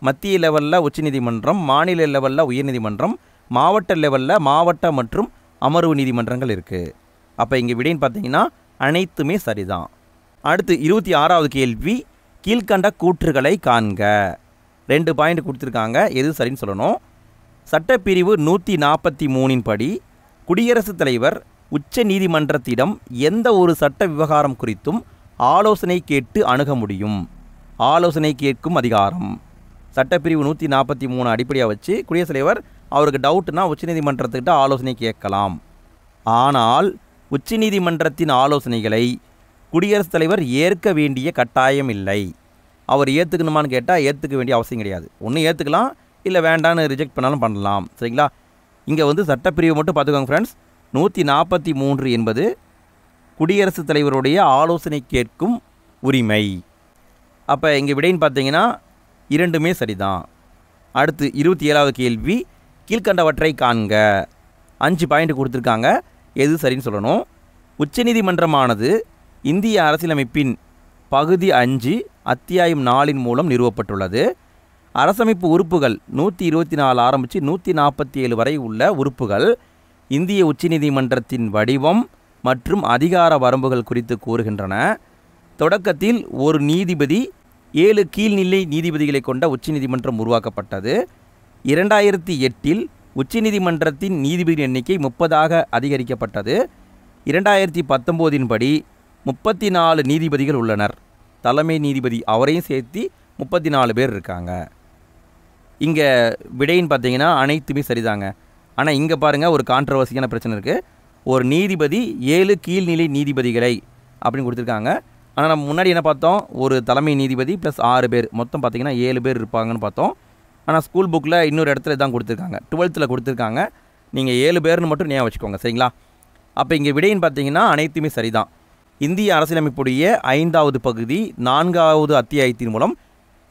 மத்திய லெவலில் உச்சநீதிமன்றம், மாநில லெவலில் உயர்நீதிமன்றம், மாவட்ட லெவலில் மாவட்ட மற்றும் அமர்வு நீதிமன்றங்கள் இருக்குது. அப்போ இங்கே விடைன்னு பார்த்தீங்கன்னா அனைத்துமே சரிதான். அடுத்து 26வது கேள்வி, கீழ்கண்ட கூற்றுகளை காண்க. 2 பாயிண்ட் கொடுத்துருக்காங்க, எது சரின்னு சொல்லணும். சட்டப்பிரிவு 143 படி குடியரசுத் தலைவர் உச்ச நீதிமன்றத்திடம் எந்த ஒரு சட்ட விவகாரம் குறித்தும் ஆலோசனை கேட்டு அணுக முடியும். ஆலோசனை கேட்கும் அதிகாரம் சட்டப்பிரிவு 143 அடிப்படையாக வச்சு குடியரசுத் தலைவர் அவருக்கு டவுட்னா உச்சநீதிமன்றத்துக்கிட்ட ஆலோசனை கேட்கலாம். ஆனால் உச்சநீதிமன்றத்தின் ஆலோசனைகளை குடியரசுத் தலைவர் ஏற்க வேண்டிய கட்டாயம் இல்லை. அவர் ஏற்றுக்கணுமான்னு கேட்டால் ஏற்றுக்க வேண்டிய அவசியம் கிடையாது. ஒன்று ஏற்றுக்கலாம், இல்லை வேண்டான்னு ரிஜெக்ட் பண்ணாலும் பண்ணலாம். சரிங்களா? இங்கே வந்து சட்டப்பிரிவு மட்டும் பார்த்துக்கோங்க ஃப்ரெண்ட்ஸ். 143 என்பது குடியரசுத் தலைவருடைய ஆலோசனை கேட்கும் உரிமை. அப்போ இங்கே விடைன்னு பார்த்தீங்கன்னா 2மே சரிதான். அடுத்து 27வது கேள்வி, கீழ்கண்டவற்றை காண்க. 5 பாயிண்ட் கொடுத்துருக்காங்க, எது சரின்னு சொல்லணும். உச்சநீதிமன்றமானது இந்திய அரசியலமைப்பின் பகுதி 5 அத்தியாயம் 4 மூலம் நிறுவப்பட்டுள்ளது. அரசமைப்பு உறுப்புகள் 124 ஆரம்பித்து 147 வரை உள்ள உறுப்புகள் இந்திய உச்சநீதிமன்றத்தின் வடிவம் மற்றும் அதிகார வரம்புகள் குறித்து கூறுகின்றன. தொடக்கத்தில் ஒரு நீதிபதி 7 கீழ்நிலை நீதிபதிகளை கொண்ட உச்சநீதிமன்றம் உருவாக்கப்பட்டது. 2008 உச்சநீதிமன்றத்தின் நீதிபதி எண்ணிக்கை 30ஆக அதிகரிக்கப்பட்டது. 2019 படி 34 நீதிபதிகள் உள்ளனர். தலைமை நீதிபதி அவரையும் சேர்த்து 34 பேர் இருக்காங்க. இங்கே விடைன்னு பார்த்தீங்கன்னா அனைத்துமே சரிதாங்க. ஆனால் இங்கே பாருங்கள், ஒரு கான்ட்ரவர்சியான பிரச்சனை இருக்குது. ஒரு நீதிபதி 7 கீழ்நிலை நீதிபதிகளை அப்படின்னு கொடுத்துருக்காங்க. ஆனால் நம்ம முன்னாடி என்ன பார்த்தோம், ஒரு தலைமை நீதிபதி ப்ளஸ் 6 பேர், மொத்தம் பார்த்திங்கன்னா 7 பேர் இருப்பாங்கன்னு பார்த்தோம். ஆனால் ஸ்கூல் புக்கில் இன்னொரு இடத்துல தான் கொடுத்துருக்காங்க, 12th கொடுத்துருக்காங்க. நீங்கள் 7 பேர்னு மட்டும் ஞாபகம் வச்சுக்கோங்க. சரிங்களா? அப்போ இங்கே விடைன்னு பார்த்தீங்கன்னா அனைத்துமே சரிதான். இந்திய அரசியலமைப்புடைய 5வது பகுதி 4வது அத்தியாயத்தின் மூலம்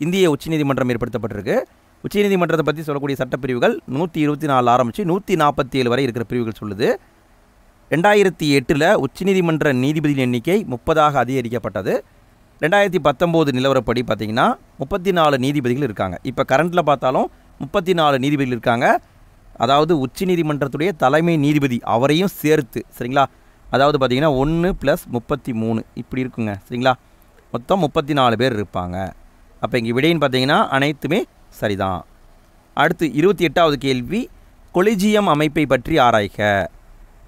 இந்திய உச்சநீதிமன்றம் ஏற்படுத்தப்பட்டிருக்கு. உச்சநீதிமன்றத்தை பற்றி சொல்லக்கூடிய சட்டப்பிரிவுகள் 124 ஆரம்பித்து 147 வரை இருக்கிற பிரிவுகள் சொல்லுது. 2008 உச்சநீதிமன்ற நீதிபதியின் எண்ணிக்கை 30ஆக அதிகரிக்கப்பட்டது. 2019 நிலவரப்படி பார்த்திங்கன்னா 34 நீதிபதிகள் இருக்காங்க. இப்போ கரண்ட்டில் பார்த்தாலும் 34 நீதிபதிகள் இருக்காங்க. அதாவது உச்சநீதிமன்றத்துடைய தலைமை நீதிபதி அவரையும் சேர்த்து. சரிங்களா? அதாவது பார்த்திங்கன்னா 1 + 33 இப்படி இருக்குங்க. சரிங்களா? மொத்தம் 34 பேர் இருப்பாங்க. அப்போ இங்கே விடைன்னு பார்த்தீங்கன்னா அனைத்துமே சரிதான். அடுத்து 28வது கேள்வி, கொலிஜியம் அமைப்பை பற்றி ஆராய்க.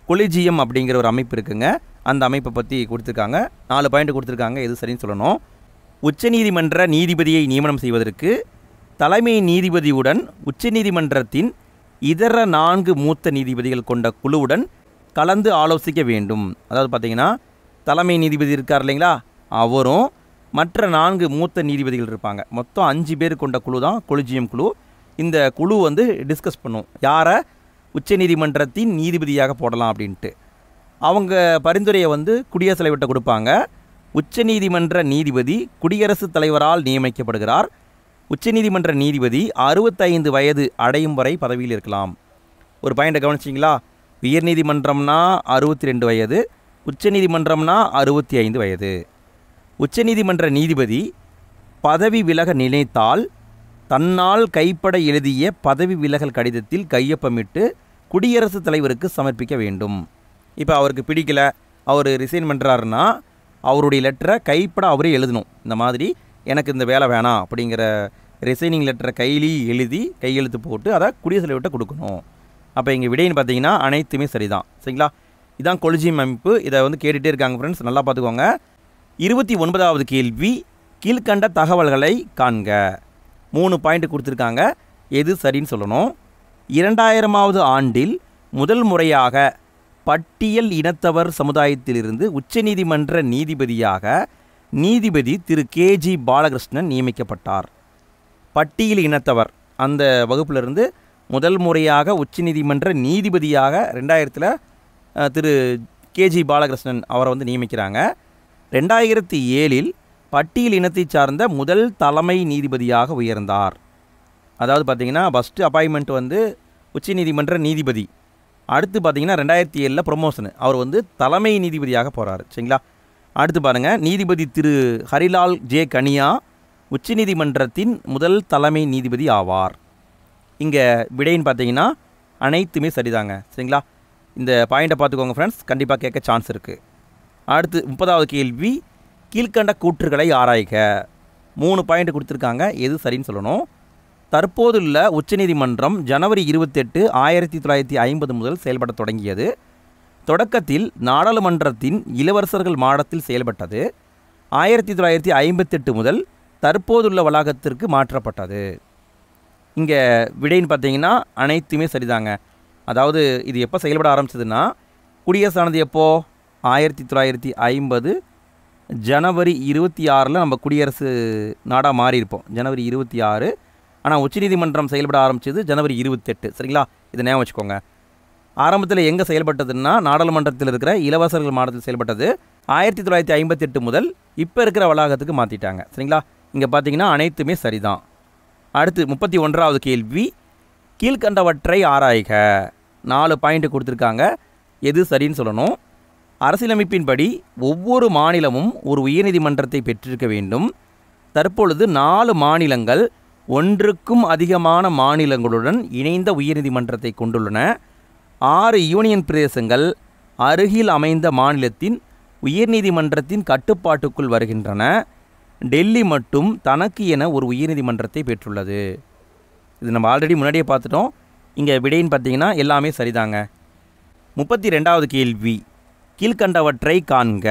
கொலிஜியம் அப்படிங்கிற ஒரு அமைப்பு இருக்குங்க. அந்த அமைப்பை பற்றி கொடுத்துருக்காங்க. 4 பாயிண்ட் கொடுத்துருக்காங்க, எது சரின்னு சொல்லணும். உச்சநீதிமன்ற நீதிபதியை நியமனம் செய்வதற்கு தலைமை நீதிபதியுடன் உச்சநீதிமன்றத்தின் இதர 4 மூத்த நீதிபதிகள் கொண்ட குழுவுடன் கலந்து ஆலோசிக்க வேண்டும். அதாவது பார்த்திங்கன்னா தலைமை நீதிபதி இருக்கார் இல்லைங்களா, அவரும் மற்ற 4 மூத்த நீதிபதிகள் இருப்பாங்க. மொத்தம் 5 பேர் கொண்ட குழு தான் கொலிஜியம் குழு. இந்த குழு வந்து டிஸ்கஸ் பண்ணும் யாரை உச்சநீதிமன்றத்தின் நீதிபதியாக போடலாம் அப்படின்ட்டு. அவங்க பரிந்துரையை வந்து குடியரசுத் தலைவர்கிட்ட கொடுப்பாங்க. உச்சநீதிமன்ற நீதிபதி குடியரசுத் தலைவரால் நியமிக்கப்படுகிறார். உச்சநீதிமன்ற நீதிபதி 65 வயது அடையும் வரை பதவியில் இருக்கலாம். ஒரு பாயிண்டை கவனிச்சிங்களா? உயர்நீதிமன்றம்னா 62 வயது, உச்சநீதிமன்றம்னா 65 வயது. உச்சநீதிமன்ற நீதிபதி பதவி விலக நினைத்தால் தன்னால் கைப்பட எழுதிய பதவி விலகல் கடிதத்தில் கையொப்பமிட்டு குடியரசுத் தலைவருக்கு சமர்ப்பிக்க வேண்டும். இப்போ அவருக்கு பிடிக்கல, அவர் ரிசைன் பண்ணுறாருன்னா அவருடைய லெட்டரை கைப்பட அவரே எழுதணும். இந்த மாதிரி எனக்கு இந்த வேலை வேணாம் அப்படிங்கிற ரிசைனிங் லெட்டரை எழுதி கையெழுத்து போட்டு அதை குடியரசுத் தலைவர்கிட்ட கொடுக்கணும். அப்போ இங்கே விடைன்னு பார்த்தீங்கன்னா அனைத்துமே சரிதான். சரிங்களா? இதுதான் கொலிஜியம் அமைப்பு. இதை வந்து கேட்டுகிட்டே இருக்காங்க ஃப்ரெண்ட்ஸ், நல்லா பார்த்துக்கோங்க. 29வது கேள்வி, கீழ்கண்ட தகவல்களை காண்க. 3 பாயிண்ட் கொடுத்துருக்காங்க, எது சரின்னு சொல்லணும். 2000வது ஆண்டில் முதல் முறையாக பட்டியல் இனத்தவர் சமுதாயத்திலிருந்து உச்சநீதிமன்ற நீதிபதியாக நீதிபதி திரு KG பாலகிருஷ்ணன் நியமிக்கப்பட்டார். பட்டியல் இனத்தவர் அந்த வகுப்பிலிருந்து முதல் முறையாக உச்சநீதிமன்ற நீதிபதியாக 2000 திரு KG பாலகிருஷ்ணன் அவரை வந்து நியமிக்கிறாங்க. 2007 பட்டியல் இனத்தை சார்ந்த முதல் தலைமை நீதிபதியாக உயர்ந்தார். அதாவது பார்த்திங்கன்னா ஃபஸ்ட்டு அப்பாயின்மெண்ட் வந்து உச்சநீதிமன்ற நீதிபதி அடுத்து பார்த்தீங்கன்னா 2007 ப்ரொமோஷனு, அவர் வந்து தலைமை நீதிபதியாக போகிறாரு. சரிங்களா? அடுத்து பாருங்கள், நீதிபதி திரு ஹரிலால் ஜே கனியா உச்சநீதிமன்றத்தின் முதல் தலைமை நீதிபதி ஆவார். இங்கே விடைன்னு பார்த்தீங்கன்னா அனைத்துமே சரிதாங்க. சரிங்களா? இந்த பாயிண்ட்டை பார்த்துக்கோங்க ஃப்ரெண்ட்ஸ், கண்டிப்பாக கேட்க சான்ஸ் இருக்குது. அடுத்து 30வது கேள்வி, கீழ்கண்ட கூற்றுகளை ஆராய்க. 3 பாயிண்ட் கொடுத்துருக்காங்க, எது சரின்னு சொல்லணும். தற்போதுள்ள உச்சநீதிமன்றம் ஜனவரி 28, 1950 முதல் செயல்பட தொடங்கியது. தொடக்கத்தில் நாடாளுமன்றத்தின் இளவரசர்கள் மாடத்தில் செயல்பட்டது. 1958 முதல் தற்போதுள்ள வளாகத்திற்கு மாற்றப்பட்டது. இங்கே விடைன்னு பார்த்தீங்கன்னா அனைத்துமே சரிதாங்க. அதாவது இது எப்போ செயல்பட ஆரம்பிச்சதுன்னா, குடியரசானது எப்போது 1950 ஜனவரி 26 நம்ம குடியரசு நாடாக மாறியிருப்போம், ஜனவரி 26. ஆனால் உச்சநீதிமன்றம் செயல்பட ஆரம்பித்தது ஜனவரி 28. சரிங்களா? இதை ஞாபகம் வச்சுக்கோங்க. ஆரம்பத்தில் எங்கே செயல்பட்டதுன்னா நாடாளுமன்றத்தில் இருக்கிற இளவரசர்கள் மாடத்தில் செயல்பட்டது. 1958 முதல் இப்போ இருக்கிற வளாகத்துக்கு மாற்றிட்டாங்க. சரிங்களா? இங்கே பார்த்தீங்கன்னா அனைத்துமே சரிதான். அடுத்து 31வது கேள்வி, கீழ்கண்டவற்றை ஆராய்க. 4 பாயிண்ட் கொடுத்துருக்காங்க, எது சரின்னு சொல்லணும். அரசியலமைப்பின்படி ஒவ்வொரு மாநிலமும் ஒரு உயர்நீதிமன்றத்தை பெற்றிருக்க வேண்டும். தற்பொழுது 4 மாநிலங்கள் ஒன்றுக்கும் அதிகமான மாநிலங்களுடன் இணைந்த உயர்நீதிமன்றத்தை கொண்டுள்ளன. 6 யூனியன் பிரதேசங்கள் அருகில் அமைந்த மாநிலத்தின் உயர்நீதிமன்றத்தின் கட்டுப்பாட்டுக்குள் வருகின்றன. டெல்லி மட்டும் தனக்கு என ஒரு உயர்நீதிமன்றத்தை பெற்றுள்ளது. இது நம்ம ஆல்ரெடி முன்னாடியே பார்த்துட்டோம். இங்கே விடைன்னு பார்த்தீங்கன்னா எல்லாமே சரிதாங்க. 32வது கேள்வி, கீழ்கண்டவற்றை காண்க.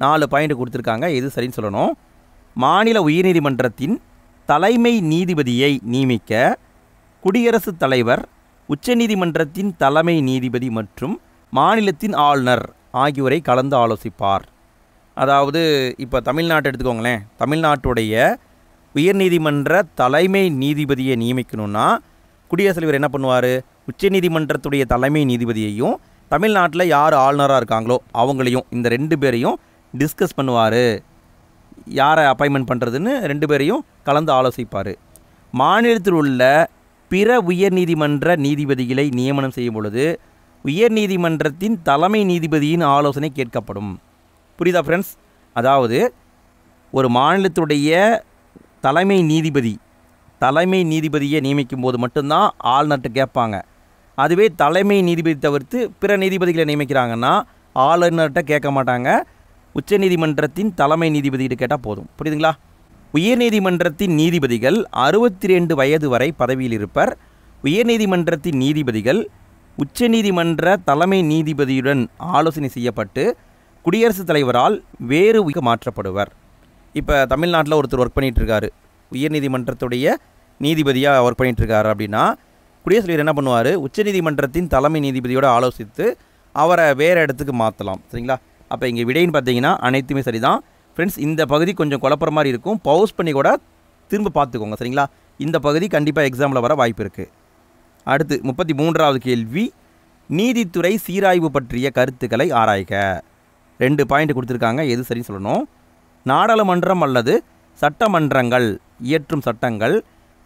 4 பாயிண்ட் கொடுத்துருக்காங்க, எது சரின்னு சொல்லணும். மாநில உயர்நீதிமன்றத்தின் தலைமை நீதிபதியை நியமிக்க குடியரசுத் தலைவர், உச்சநீதிமன்றத்தின் தலைமை நீதிபதி மற்றும் மாநிலத்தின் ஆளுநர் ஆகியோரை கலந்து ஆலோசிப்பார். அதாவது இப்போ தமிழ்நாட்டை எடுத்துக்கோங்களேன். தமிழ்நாட்டுடைய உயர்நீதிமன்ற தலைமை நீதிபதியை நியமிக்கணும்னா குடியரசுத் தலைவர் என்ன பண்ணுவார், உச்சநீதிமன்றத்துடைய தலைமை நீதிபதியையும் தமிழ்நாட்டில் யார் ஆளுநராக இருக்காங்களோ அவங்களையும், இந்த 2 பேரையும் டிஸ்கஸ் பண்ணுவார். யாரை அப்பாயின்மெண்ட் பண்ணுறதுன்னு 2 பேரையும் கலந்து ஆலோசிப்பார். மாநிலத்தில் உள்ள பிற உயர்நீதிமன்ற நீதிபதிகளை நியமனம் செய்யும் பொழுது உயர்நீதிமன்றத்தின் தலைமை நீதிபதியின் ஆலோசனை கேட்கப்படும். புரியுதா ஃப்ரெண்ட்ஸ்? அதாவது ஒரு மாநிலத்துடைய தலைமை நீதிபதியை நியமிக்கும் போது மட்டும்தான் ஆளுநர்கிட்ட கேட்பாங்க. அதுவே தலைமை நீதிபதி தவிர்த்து பிற நீதிபதிகளை நியமிக்கிறாங்கன்னா ஆளுநர்கிட்ட கேட்க மாட்டாங்க. உச்சநீதிமன்றத்தின் தலைமை நீதிபதிகிட்ட கேட்டால் போதும். புரியுதுங்களா? உயர்நீதிமன்றத்தின் நீதிபதிகள் 62 வயது வரை பதவியில் இருப்பர். உயர்நீதிமன்றத்தின் நீதிபதிகள் உச்சநீதிமன்ற தலைமை நீதிபதியுடன் ஆலோசனை செய்யப்பட்டு குடியரசுத் தலைவரால் வேறு மாற்றப்படுவர். இப்போ தமிழ்நாட்டில் ஒருத்தர் ஒர்க் பண்ணிகிட்ருக்காரு, உயர்நீதிமன்றத்துடைய நீதிபதியாக ஒர்க் பண்ணிகிட்ருக்காரு அப்படின்னா குடியரசுத் தலைவர் என்ன பண்ணுவார், உச்சநீதிமன்றத்தின் தலைமை நீதிபதியோடு ஆலோசித்து அவரை வேறு இடத்துக்கு மாற்றலாம். சரிங்களா? அப்போ இங்கே விடைன்னு பார்த்தீங்கன்னா அனைத்துமே சரிதான். ஃப்ரெண்ட்ஸ், இந்த பகுதி கொஞ்சம் குழப்பற மாதிரி இருக்கும், பவுஸ் பண்ணி கூட திரும்ப பார்த்துக்கோங்க. சரிங்களா? இந்த பகுதி கண்டிப்பாக எக்ஸாமில் வர வாய்ப்பு இருக்குது. அடுத்து 33வது கேள்வி, நீதித்துறை சீராய்வு பற்றிய கருத்துக்களை ஆராய்க. 2 பாயிண்ட் கொடுத்துருக்காங்க, எது சரின்னு சொல்லணும். நாடாளுமன்றம் அல்லது சட்டமன்றங்கள் இயற்றும் சட்டங்கள்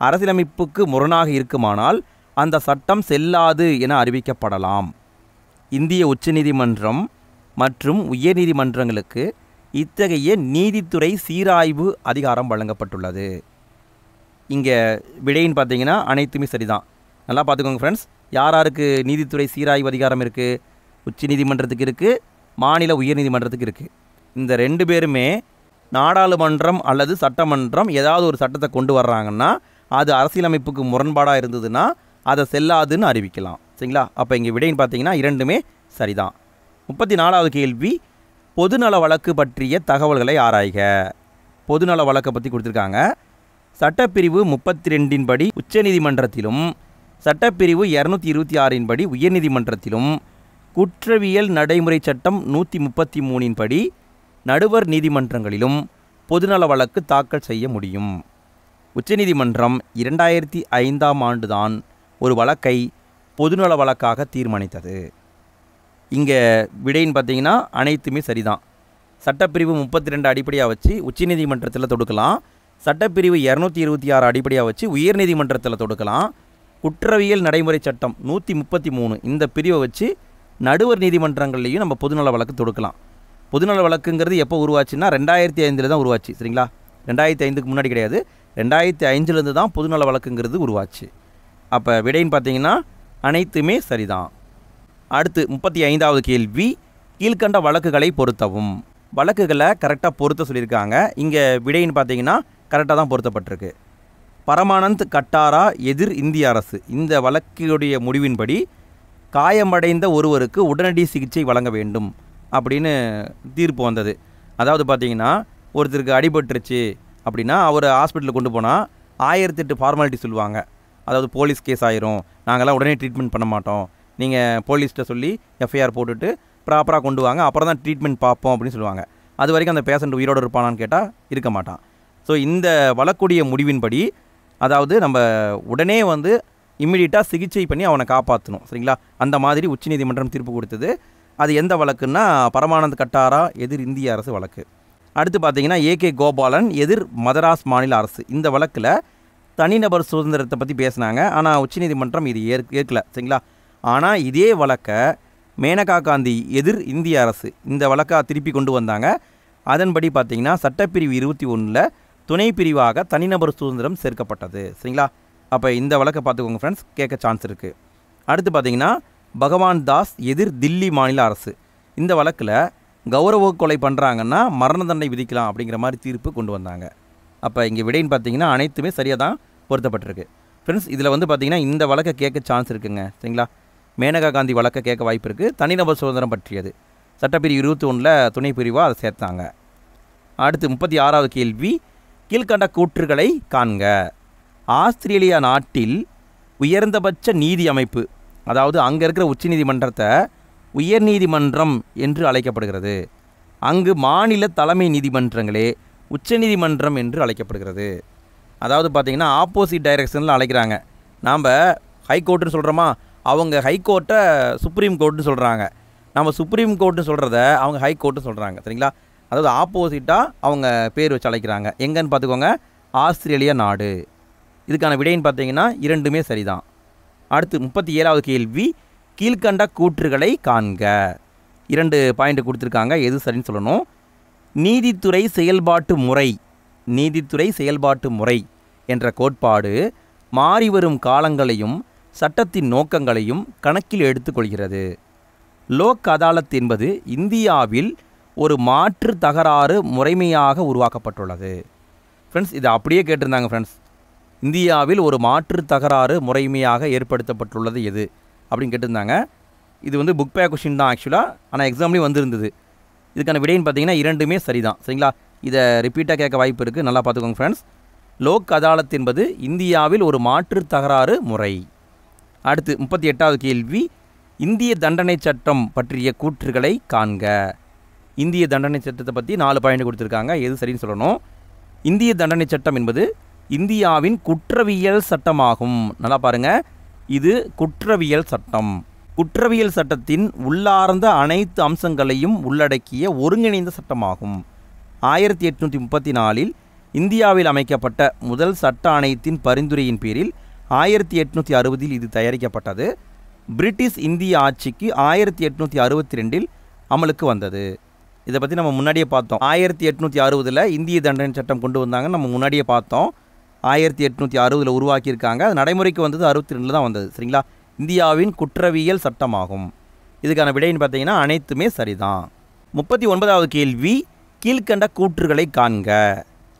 அரசியலமைப்புக்கு முரணாக இருக்குமானால் அந்த சட்டம் செல்லாது என அறிவிக்கப்படலாம். இந்திய உச்சநீதிமன்றம் மற்றும் உயர்நீதிமன்றங்களுக்கு இத்தகைய நீதித்துறை சீராய்வு அதிகாரம் வழங்கப்பட்டுள்ளது. இங்கே விடைன்னு பார்த்தீங்கன்னா அனைத்துமே சரிதான். நல்லா பார்த்துக்கோங்க ஃப்ரெண்ட்ஸ். யாருக்கு நீதித்துறை சீராய்வு அதிகாரம் இருக்குது? உச்சநீதிமன்றத்துக்கு இருக்குது, மாநில உயர்நீதிமன்றத்துக்கு இருக்குது. இந்த 2 பேருமே நாடாளுமன்றம் அல்லது சட்டமன்றம் ஏதாவது ஒரு சட்டத்தை கொண்டு வர்றாங்கன்னா அது அரசியலமைப்புக்கு முரண்பாடாக இருந்ததுன்னா அதை செல்லாதுன்னு அறிவிக்கலாம். சரிங்களா? அப்போ இங்கே விடைன்னு பார்த்தீங்கன்னா 2மே சரிதான். 34வது கேள்வி, பொதுநல வழக்கு பற்றிய தகவல்களை ஆராய்க. பொதுநல வழக்கை பற்றி கொடுத்துருக்காங்க. சட்டப்பிரிவு 32 படி உச்சநீதிமன்றத்திலும் சட்டப்பிரிவு 226 படி உயர்நீதிமன்றத்திலும் குற்றவியல் நடைமுறை சட்டம் 133 படி நடுவர் நீதிமன்றங்களிலும் பொதுநல வழக்கு தாக்கல் செய்ய முடியும். உச்சநீதிமன்றம் 2005ஆம் ஆண்டுதான் ஒரு வழக்கை பொதுநல வழக்காக தீர்மானித்தது. இங்கே விடைன்னு பார்த்தீங்கன்னா அனைத்துமே சரிதான். சட்டப்பிரிவு 32 அடிப்படையாக வச்சு உச்சநீதிமன்றத்தில் தொடுக்கலாம். சட்டப்பிரிவு 226 அடிப்படையாக வச்சு உயர்நீதிமன்றத்தில் தொடுக்கலாம். குற்றவியல் நடைமுறை சட்டம் 133 இந்த பிரிவை வச்சு நடுவர் நீதிமன்றங்கள்லேயும் நம்ம பொதுநல வழக்கு தொடுக்கலாம். பொதுநல வழக்குங்கிறது எப்போ உருவாச்சுன்னா 2005 தான் உருவாச்சு. சரிங்களா, 2005க்கு முன்னாடி கிடையாது, 2005 தான் பொதுநல வழக்குங்கிறது உருவாச்சு. அப்போ விடைன்னு பார்த்தீங்கன்னா அனைத்துமே சரிதான். அடுத்து 35வது கேள்வி, கீழ்கண்ட வழக்குகளை பொருத்தவும். வழக்குகளை கரெக்டாக பொருத்த சொல்லியிருக்காங்க. இங்கே விடைன்னு பார்த்தீங்கன்னா கரெக்டாக தான் பொருத்தப்பட்டிருக்கு. பரமானந்த் கட்டாரா எதிர் இந்திய அரசு இந்த வழக்குடைய முடிவின்படி காயமடைந்த ஒருவருக்கு உடனடி சிகிச்சை வழங்க வேண்டும் அப்படின்னு தீர்ப்பு வந்தது. அதாவது பார்த்தீங்கன்னா ஒருத்தருக்கு அடிபட்டுருச்சு அப்படின்னா அவர் ஹாஸ்பிட்டலுக்கு கொண்டு போனால் 1008 ஃபார்மாலிட்டி சொல்லுவாங்க. அதாவது போலீஸ் கேஸ் ஆயிரும், நாங்கள்லாம் உடனே ட்ரீட்மெண்ட் பண்ண மாட்டோம், நீங்கள் போலீஸ்கிட்ட சொல்லி எஃப்ஐஆர் போட்டுட்டு ப்ராப்பராக கொண்டு வாங்க, அப்புறம் தான் ட்ரீட்மெண்ட் பார்ப்போம் அப்படின்னு சொல்லுவாங்க. அது வரைக்கும் அந்த பேஷண்ட் உயிரோடு இருப்பானான்னு கேட்டால் இருக்க மாட்டான். ஸோ இந்த வழக்குடைய முடிவின்படி அதாவது நம்ம உடனே வந்து இம்மிடியட்டாக சிகிச்சை பண்ணி அவனை காப்பாற்றணும். சரிங்களா, அந்த மாதிரி உச்சநீதிமன்றம் தீர்ப்பு கொடுத்தது. அது எந்த வழக்குன்னா பரமானந்த் கட்டாரா எதிர் இந்திய அரசு வழக்கு. அடுத்து பார்த்தீங்கன்னா ஏகே கோபாலன் எதிர் மதராஸ் மாநில அரசு. இந்த வழக்கில் தனிநபர் சுதந்திரத்தை பற்றி பேசினாங்க, ஆனால் உச்சநீதிமன்றம் இது ஏற்கலை. சரிங்களா, ஆனால் இதே வழக்கை மேனகா காந்தி எதிர் இந்திய அரசு இந்த வழக்காக திருப்பி கொண்டு வந்தாங்க. அதன்படி பார்த்தீங்கன்னா சட்டப்பிரிவு 21 துணை பிரிவாக தனிநபர் சுதந்திரம் சேர்க்கப்பட்டது. சரிங்களா, அப்போ இந்த வழக்கை பார்த்துக்கோங்க ஃப்ரெண்ட்ஸ், கேட்க சான்ஸ் இருக்குது. அடுத்து பார்த்தீங்கன்னா பகவான் தாஸ் எதிர் தில்லி மாநில அரசு. இந்த வழக்கில் கௌரவ கொலை பண்ணுறாங்கன்னா மரண தண்டனை விதிக்கலாம் அப்படிங்கிற மாதிரி தீர்ப்பு கொண்டு வந்தாங்க. அப்போ இங்கே விடைன்னு பார்த்தீங்கன்னா அனைத்துமே சரியாக தான் பொருத்தப்பட்டிருக்கு. ஃப்ரெண்ட்ஸ், இதில் வந்து பார்த்தீங்கன்னா இந்த வழக்கை கேட்க சான்ஸ் இருக்குங்க. சரிங்களா, மேனகா காந்தி வழக்கை கேட்க வாய்ப்பு இருக்குது. தனிநபர் சுதந்திரம் பற்றியது சட்டப்பிரிவு 21 துணை பிரிவாக அதை சேர்த்தாங்க. அடுத்து 36வது கேள்வி, கீழ்கண்ட கூற்றுகளை காண்க. ஆஸ்திரேலியா நாட்டில் உயர்ந்தபட்ச நீதி அமைப்பு, அதாவது அங்கே இருக்கிற உச்சநீதிமன்றத்தை உயர்நீதிமன்றம் என்று அழைக்கப்படுகிறது. அங்கு மாநில தலைமை நீதிமன்றங்களே உச்சநீதிமன்றம் என்று அழைக்கப்படுகிறது. அதாவது பார்த்திங்கன்னா ஆப்போசிட் டைரெக்ஷனில் அழைக்கிறாங்க. நாம் ஹைகோர்ட்டுன்னு சொல்கிறோமா, அவங்க ஹைகோர்ட்டை சுப்ரீம் கோர்ட்டுன்னு சொல்கிறாங்க, நம்ம சுப்ரீம் கோர்ட்டுன்னு சொல்கிறத அவங்க ஹைகோர்ட்டுன்னு சொல்கிறாங்க. சரிங்களா, அதாவது ஆப்போசிட்டாக அவங்க பேர் வச்சு அழைக்கிறாங்க. எங்கன்னு பார்த்துக்கோங்க, ஆஸ்திரேலியா நாடு. இதுக்கான விடைன்னு பார்த்தீங்கன்னா இரண்டுமே சரிதான். அடுத்து 37வது கேள்வி, கீழ்கண்ட கூற்றுகளை காண்க. 2 பாயிண்ட் கொடுத்துருக்காங்க, எது சரின்னு சொல்லணும். நீதித்துறை செயல்பாட்டு முறை என்ற கோட்பாடு மாறிவரும் காலங்களையும் சட்டத்தின் நோக்கங்களையும் கணக்கில் எடுத்துக்கொள்கிறது. லோக் அதாலத் என்பது இந்தியாவில் ஒரு மாற்று தகராறு முறைமையாக உருவாக்கப்பட்டுள்ளது. ஃப்ரெண்ட்ஸ், இதை அப்படியே கேட்டிருந்தாங்க. ஃப்ரெண்ட்ஸ், இந்தியாவில் ஒரு மாற்று தகராறு முறைமையாக ஏற்படுத்தப்பட்டுள்ளது எது அப்படின்னு கேட்டிருந்தாங்க. இது வந்து புக் பேக் கொஷின் தான் ஆக்சுவலாக, ஆனால் எக்ஸாம்லேயும் வந்திருந்தது. இதுக்கான விடைன்னு பார்த்தீங்கன்னா இரண்டுமே சரிதான். சரிங்களா, இதை ரிப்பீட்டாக கேட்க வாய்ப்பு இருக்குது, நல்லா பார்த்துக்கோங்க ஃப்ரெண்ட்ஸ். லோக் அதாலத் என்பது இந்தியாவில் ஒரு மாற்று தகராறு முறை. அடுத்து 38வது கேள்வி, இந்திய தண்டனை சட்டம் பற்றிய கூற்றுகளை காண்க. இந்திய தண்டனை சட்டத்தை பற்றி 4 பாயிண்ட் கொடுத்துருக்காங்க, எது சரின்னு சொல்லணும். இந்திய தண்டனை சட்டம் என்பது இந்தியாவின் குற்றவியல் சட்டமாகும். நல்லா பாருங்கள், இது குற்றவியல் சட்டம். குற்றவியல் சட்டத்தின் உள்ளார்ந்த அனைத்து அம்சங்களையும் உள்ளடக்கிய ஒருங்கிணைந்த சட்டமாகும். 1834 இந்தியாவில் அமைக்கப்பட்ட முதல் சட்ட ஆணையத்தின் பரிந்துரையின் பேரில் 1860 இது தயாரிக்கப்பட்டது. பிரிட்டிஷ் இந்திய ஆட்சிக்கு 1862 அமலுக்கு வந்தது. இதை பற்றி நம்ம முன்னாடியே பார்த்தோம். 1860 இந்திய தண்டனை சட்டம் கொண்டு வந்தாங்க, நம்ம முன்னாடியே பார்த்தோம். 1860 உருவாக்கியிருக்காங்க, அது நடைமுறைக்கு வந்தது 62 தான் வந்தது. சரிங்களா, இந்தியாவின் குற்றவியல் சட்டமாகும். இதுக்கான விடைன்னு பார்த்தீங்கன்னா அனைத்துமே சரிதான். 39வது கேள்வி, கீழ்கண்ட கூற்றுகளை காண்க.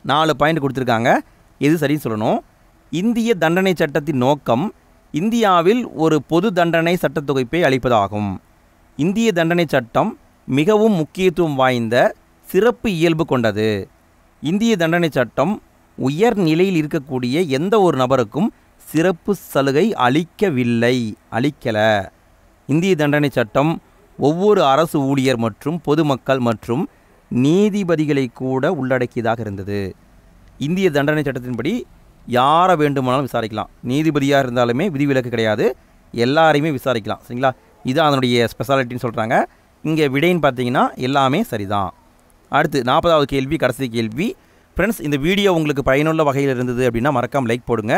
4 பாயிண்ட் கொடுத்துருக்காங்க, எது சரின்னு சொல்லணும். இந்திய தண்டனை சட்டத்தின் நோக்கம் இந்தியாவில் ஒரு பொது தண்டனை சட்டத்தொகுப்பை அளிப்பதாகும். இந்திய தண்டனை சட்டம் மிகவும் முக்கியத்துவம் வாய்ந்த சிறப்பு இயல்பு கொண்டது. இந்திய தண்டனை சட்டம் உயர் நிலையில் இருக்கக்கூடிய எந்த ஒரு நபருக்கும் சிறப்பு சலுகை அளிக்கலை. இந்திய தண்டனை சட்டம் ஒவ்வொரு அரசு ஊழியர் மற்றும் பொதுமக்கள் மற்றும் நீதிபதிகளை கூட உள்ளடக்கியதாக இருந்தது. இந்திய தண்டனை சட்டத்தின்படி யாரை வேண்டுமானாலும் விசாரிக்கலாம். நீதிபதியாக இருந்தாலுமே விதிவிலக்கு கிடையாது, எல்லாரையுமே விசாரிக்கலாம். சரிங்களா, இதுதான் அதனுடைய ஸ்பெஷாலிட்டின்னு சொல்கிறாங்க. இங்கே விடைன்னு பார்த்தீங்கன்னா எல்லாமே சரிதான். அடுத்து 40வது கேள்வி, கடைசி கேள்வி. ஃப்ரெண்ட்ஸ், இந்த வீடியோ உங்களுக்கு பயனுள்ள வகையில் இருந்தது அப்படின்னா மறக்காமல் லைக் போடுங்க.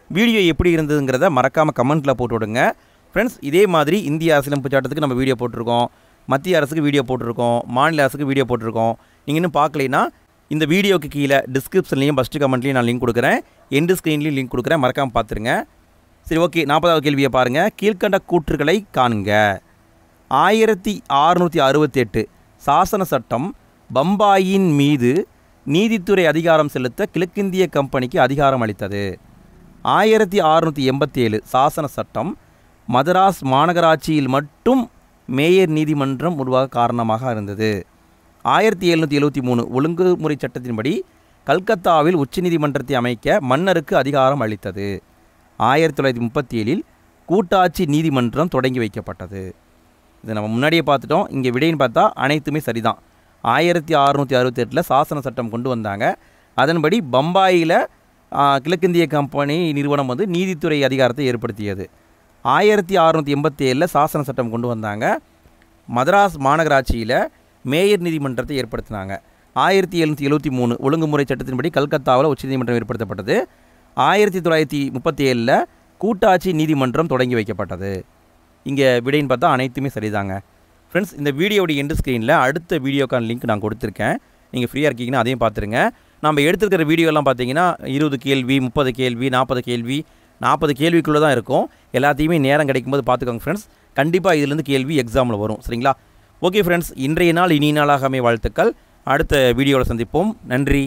வீடியோ எப்படி இருந்ததுங்கிறத மறக்காமல் கமெண்ட்டில் போட்டு விடுங்க ஃப்ரெண்ட்ஸ். இதே மாதிரி இந்திய அரசியலமைப்பு சட்டத்துக்கு நம்ம வீடியோ போட்டிருக்கோம், மத்திய அரசுக்கு வீடியோ போட்டிருக்கோம், மாநில அரசுக்கு வீடியோ போட்டிருக்கோம். நீங்கள் இன்னும் பார்க்கலைன்னா இந்த வீடியோக்கு கீழே டிஸ்கிரிப்ஷன்லேயும் ஃபஸ்ட்டு கமெண்ட்லேயும் நான் லிங்க் கொடுக்குறேன், எண்டு ஸ்க்ரீன்லேயும் லிங்க் கொடுக்குறேன், மறக்காமல் பார்த்துருங்க. சரி, ஓகே. 40வது கேள்வியை பாருங்கள். கீழ்கண்ட கூற்றுகளை காண்க. 1668 சாசன சட்டம் பம்பாயின் மீது நீதித்துறை அதிகாரம் செலுத்த கிழக்கிந்திய கம்பெனிக்கு அதிகாரம் அளித்தது. 1687 சாசன சட்டம் மதராஸ் மாநகராட்சியில் மட்டும் மேயர் நீதிமன்றம் உருவாக காரணமாக இருந்தது. 1773 ஒழுங்குமுறை சட்டத்தின்படி கல்கத்தாவில் உச்சநீதிமன்றத்தை அமைக்க மன்னருக்கு அதிகாரம் அளித்தது. 1937 கூட்டாட்சி நீதிமன்றம் தொடங்கி வைக்கப்பட்டது. இதை நம்ம முன்னாடியே பார்த்துட்டோம். இங்கே விடைன்னு பார்த்தா அனைத்துமே சரிதான். 1668 சாசன சட்டம் கொண்டு வந்தாங்க. அதன்படி பம்பாயில் கிழக்கிந்திய கம்பெனி நிறுவனம் வந்து நீதித்துறை அதிகாரத்தை ஏற்படுத்தியது. 1687 சாசன சட்டம் கொண்டு வந்தாங்க. மதராஸ் மாநகராட்சியில் மேயர் நீதிமன்றத்தை ஏற்படுத்தினாங்க. 1773 ஒழுங்குமுறை சட்டத்தின்படி கல்கத்தாவில் உச்சநீதிமன்றம் ஏற்படுத்தப்பட்டது. 1937 கூட்டாட்சி நீதிமன்றம் தொடங்கி வைக்கப்பட்டது. இங்கே விடைன்னு பார்த்தா அனைத்துமே சரிதாங்க. ஃப்ரெண்ட்ஸ், இந்த வீடியோடைய எண்டு ஸ்க்ரீனில் அடுத்த வீடியோக்கான லிங்க் நான் கொடுத்துருக்கேன். நீங்கள் ஃப்ரீயாக இருக்கீங்கன்னா அதையும் பார்த்துருங்க. நம்ம எடுத்துருக்கிற வீடியோலாம் பார்த்தீங்கன்னா 20 கேள்வி, 30 கேள்வி, 40 கேள்வி, 40 கேள்விக்குள்ளே தான் இருக்கும். எல்லாத்தையுமே நேரம் கிடைக்கும்போது பார்த்துக்கோங்க ஃப்ரெண்ட்ஸ். கண்டிப்பாக இதிலேருந்து கேள்வி எக்ஸாமில் வரும். சரிங்களா? ஓகே ஃப்ரெண்ட்ஸ், இன்றைய நாள் இனிய நாளாக அமைய வாழ்த்துக்கள். அடுத்த வீடியோவில் சந்திப்போம். நன்றி.